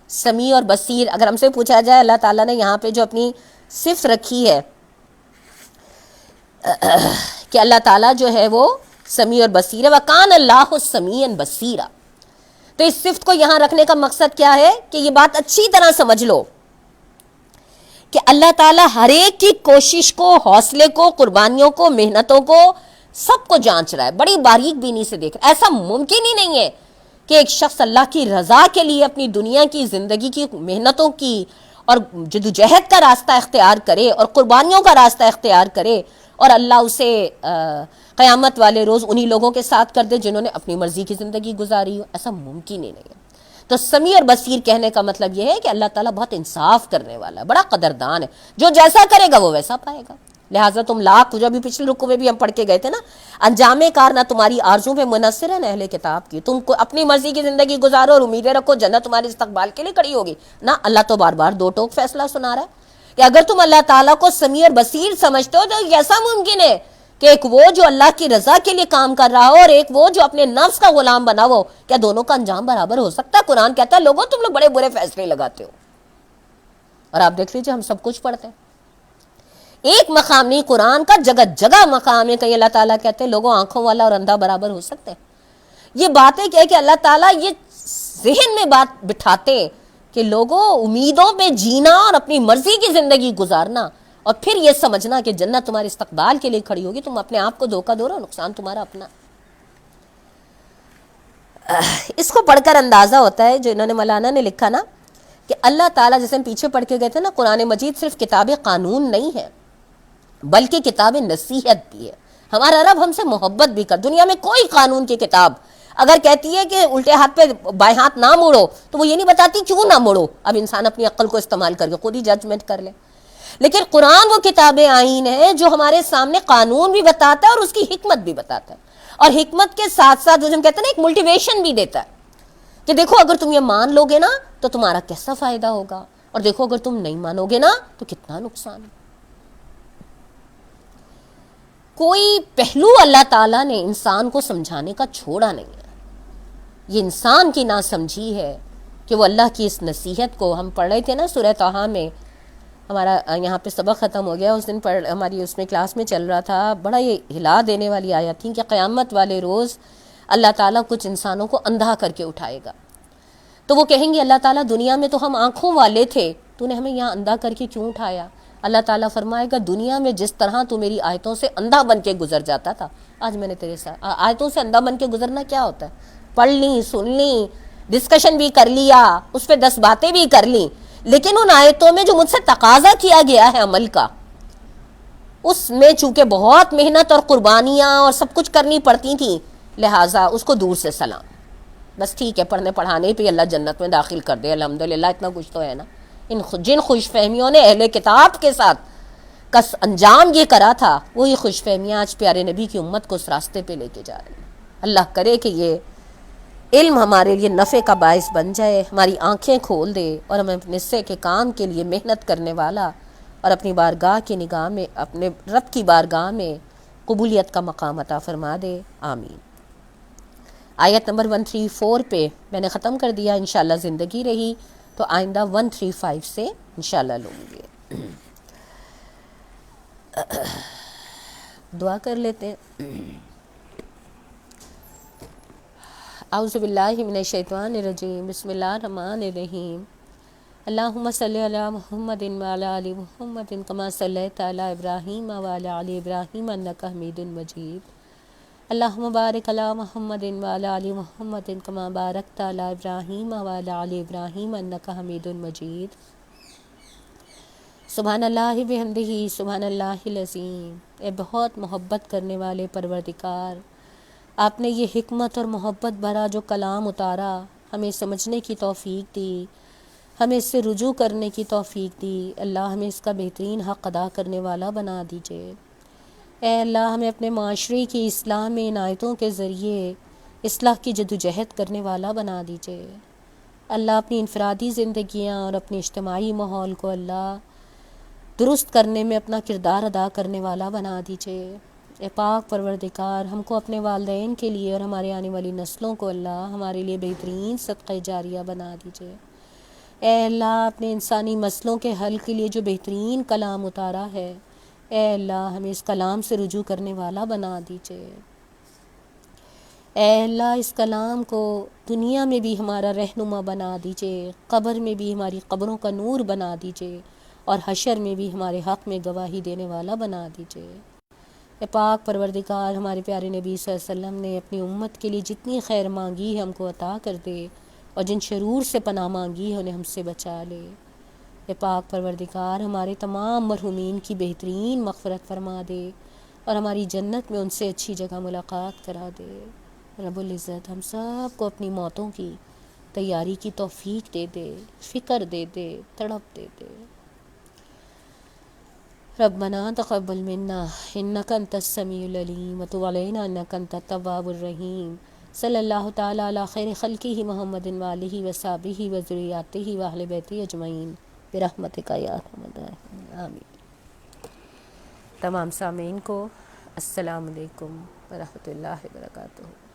[SPEAKER 1] سمیع اور بصیر، اگر ہم سے پوچھا جائے اللہ تعالیٰ نے یہاں پہ جو اپنی صفت رکھی ہے کہ اللہ تعالیٰ جو ہے وہ سمیع اور بصیر ہے، وَكَانَ اللَّهُ سَمِيعًا بَصِيرًا، تو اس صفت کو یہاں رکھنے کا مقصد کیا ہے کہ یہ بات اچھی طرح سمجھ لو کہ اللہ تعالیٰ ہر ایک کی کوشش کو، حوصلے کو، قربانیوں کو، محنتوں کو، سب کو جانچ رہا ہے، بڑی باریک بینی سے دیکھ رہا ہے۔ ایسا ممکن ہی نہیں ہے کہ ایک شخص اللہ کی رضا کے لیے اپنی دنیا کی زندگی کی محنتوں کی اور جدوجہد کا راستہ اختیار کرے اور قربانیوں کا راستہ اختیار کرے اور اللہ اسے قیامت والے روز انہی لوگوں کے ساتھ کر دے جنہوں نے اپنی مرضی کی زندگی گزاری ہو۔ ایسا ممکن ہی نہیں ہے۔ تو سمیع اور بصیر کہنے کا مطلب یہ ہے کہ اللہ تعالیٰ بہت انصاف کرنے والا ہے، بڑا قدردان ہے، جو جیسا کرے گا وہ ویسا پائے گا۔ لہٰذا تم لاکھ، جو ابھی پچھلے رکوع میں بھی ہم پڑھ کے گئے تھے نا، انجام کار نہ تمہاری آرزوں پہ منحصر ہے نہ اہل کتاب کی۔ تم کو اپنی مرضی کی زندگی گزارو اور امیدیں رکھو جنت تمہارے استقبال کے لیے کھڑی ہوگی، نہ اللہ تو بار بار دو ٹوک فیصلہ سنا رہا ہے کہ اگر تم اللہ تعالیٰ کو سمیع اور بصیر سمجھتے ہو تو ایسا ممکن ہے کہ ایک وہ جو اللہ کی رضا کے لیے کام کر رہا ہو اور ایک وہ جو اپنے نفس کا غلام بنا ہو، کیا دونوں کا انجام برابر ہو سکتا ہے؟ قرآن کہتا ہے لوگوں تم لوگ بڑے برے فیصلے لگاتے ہو، اور آپ دیکھ لیجیے ہم سب کچھ پڑھتے ہیں۔ ایک مقام نہیں، قرآن کا جگہ جگہ مقام ہے، کہیں اللہ تعالیٰ کہتے ہیں لوگوں آنکھوں والا اور اندھا برابر ہو سکتے ہیں۔ یہ باتیں کیا ہے کہ اللہ تعالیٰ یہ ذہن میں بات بٹھاتے کہ لوگوں امیدوں پہ جینا اور اپنی مرضی کی زندگی گزارنا اور پھر یہ سمجھنا کہ جنت تمہارے استقبال کے لیے کھڑی ہوگی، تم اپنے آپ کو دھوکہ دو رہے ہو، نقصان تمہارا اپنا۔ اس کو پڑھ کر اندازہ ہوتا ہے جو انہوں نے مولانا نے لکھا نا کہ اللہ تعالیٰ، جیسے ہم پیچھے پڑھ کے گئے تھے نا، قرآن مجید صرف کتاب قانون نہیں ہے بلکہ کتاب نصیحت بھی ہے۔ ہمارا رب ہم سے محبت بھی کر، دنیا میں کوئی قانون کی کتاب اگر کہتی ہے کہ الٹے ہاتھ پہ بائیں ہاتھ نہ موڑو تو وہ یہ نہیں بتاتی کیوں نہ موڑو. اب انسان اپنی عقل کو استعمال کر کے خود ہی ججمنٹ کر لے. لیکن قرآن وہ کتاب آئین ہے جو ہمارے سامنے قانون بھی بتاتا ہے اور اس کی حکمت بھی بتاتا ہے, اور حکمت کے ساتھ ساتھ جو ہم کہتے ہیں نا ایک موٹیویشن بھی دیتا ہے کہ دیکھو اگر تم یہ مان لو گے نا تو تمہارا کیسا فائدہ ہوگا, اور دیکھو اگر تم نہیں مانو گے نا تو کتنا نقصان ہے. کوئی پہلو اللہ تعالیٰ نے انسان کو سمجھانے کا چھوڑا نہیں ہے. یہ انسان کی ناسمجھی ہے کہ وہ اللہ کی اس نصیحت کو, ہم پڑھ رہے تھے نا سورہ طٰہٰ میں, ہمارا یہاں پہ سبق ختم ہو گیا, اس دن ہماری اس میں کلاس میں چل رہا تھا, بڑا یہ ہلا دینے والی آیت تھی کہ قیامت والے روز اللہ تعالیٰ کچھ انسانوں کو اندھا کر کے اٹھائے گا. تو وہ کہیں گے اللہ تعالیٰ دنیا میں تو ہم آنکھوں والے تھے, تو نے ہمیں یہاں اندھا کر کے کیوں اٹھایا؟ اللہ تعالیٰ فرمائے گا دنیا میں جس طرح تو میری آیتوں سے اندھا بن کے گزر جاتا تھا, آج میں نے تیرے ساتھ آیتوں سے اندھا بن کے گزرنا کیا ہوتا ہے؟ پڑھ لیں, سن لیں, ڈسکشن بھی کر لیا, اس پہ 10 باتیں بھی کر لیں, لیکن ان آیتوں میں جو مجھ سے تقاضا کیا گیا ہے عمل کا, اس میں چونکہ بہت محنت اور قربانیاں اور سب کچھ کرنی پڑتی تھیں, لہٰذا اس کو دور سے سلام. بس ٹھیک ہے, پڑھنے پڑھانے پہ اللہ جنت میں داخل کر دے, الحمدللہ اتنا کچھ تو ہے نا. جن خوش فہمیوں نے اہل کتاب کے ساتھ کا انجام یہ کرا تھا, وہی خوش فہمیاں آج پیارے نبی کی امت کو اس راستے پہ لے کے جا رہی ہیں. اللہ کرے کہ یہ علم ہمارے لیے نفع کا باعث بن جائے, ہماری آنکھیں کھول دے, اور ہمیں اپنے حصے کے کام کے لیے محنت کرنے والا اور اپنی بارگاہ کی نگاہ میں, اپنے رب کی بارگاہ میں قبولیت کا مقام عطا فرما دے, آمین. آیت نمبر 134 پہ میں نے ختم کر دیا, انشاءاللہ زندگی رہی تو آئندہ 135 سے انشاءاللہ لوں گے. دعا کر لیتے ہیں. اعوذ باللہ من الشیطان الرجیم, بسم اللہ الرحمن الرحیم. اللہم صلی علی محمد وعلی آل محمد کما صلیت علی ابراہیم وعلی آل ابراہیم انک حمید مجید. اللہم بارک علی محمد وعلی آل محمد کما بارکت علی ابراہیم وعلی آل ابراہیم انک حمید مجید. سبحان اللہ بحمدہ سبحان اللہ العظیم. اے بہت محبت کرنے والے پروردگار, آپ نے یہ حکمت اور محبت بھرا جو کلام اتارا, ہمیں سمجھنے کی توفیق دی, ہمیں اس سے رجوع کرنے کی توفیق دی. اللہ ہمیں اس کا بہترین حق ادا کرنے والا بنا دیجئے. اے اللہ ہمیں اپنے معاشرے کی اصلاح میں ان آیتوں کے ذریعے اصلاح کی جدوجہد کرنے والا بنا دیجئے. اللہ اپنی انفرادی زندگیاں اور اپنے اجتماعی ماحول کو اللہ درست کرنے میں اپنا کردار ادا کرنے والا بنا دیجئے. اے پاک پروردگار, ہم کو اپنے والدین کے لیے اور ہمارے آنے والی نسلوں کو اللہ ہمارے لیے بہترین صدقہ جاریہ بنا دیجئے. اے اللہ اپنے انسانی مسئلوں کے حل کے لیے جو بہترین کلام اتارا ہے, اے اللہ ہمیں اس کلام سے رجوع کرنے والا بنا دیجئے. اے اللہ اس کلام کو دنیا میں بھی ہمارا رہنما بنا دیجئے, قبر میں بھی ہماری قبروں کا نور بنا دیجئے, اور حشر میں بھی ہمارے حق میں گواہی دینے والا بنا دیجئے. اے پاک پروردگار, ہمارے پیارے نبی صلی اللہ علیہ وسلم نے اپنی امت کے لیے جتنی خیر مانگی ہے ہم کو عطا کر دے, اور جن شرور سے پناہ مانگی ہے انہیں ہم سے بچا لے. اے پاک پروردگار, ہمارے تمام مرحومین کی بہترین مغفرت فرما دے, اور ہماری جنت میں ان سے اچھی جگہ ملاقات کرا دے. رب العزت ہم سب کو اپنی موتوں کی تیاری کی توفیق دے دے, فکر دے دے, تڑپ دے دے. ربنا تقبل منا انک انت السمیع العلیم وتب علینا انک انت التواب الرحیم. صلی اللہ تعالی علی خیر خلقہ محمد وآلہ وصحبہ وذریاتہ واہل بیتہ اجمعین برحمتک یا ارحم الراحمین, آمین. تمام سامعین کو السلام علیکم ورحمۃ اللہ وبرکاتہ.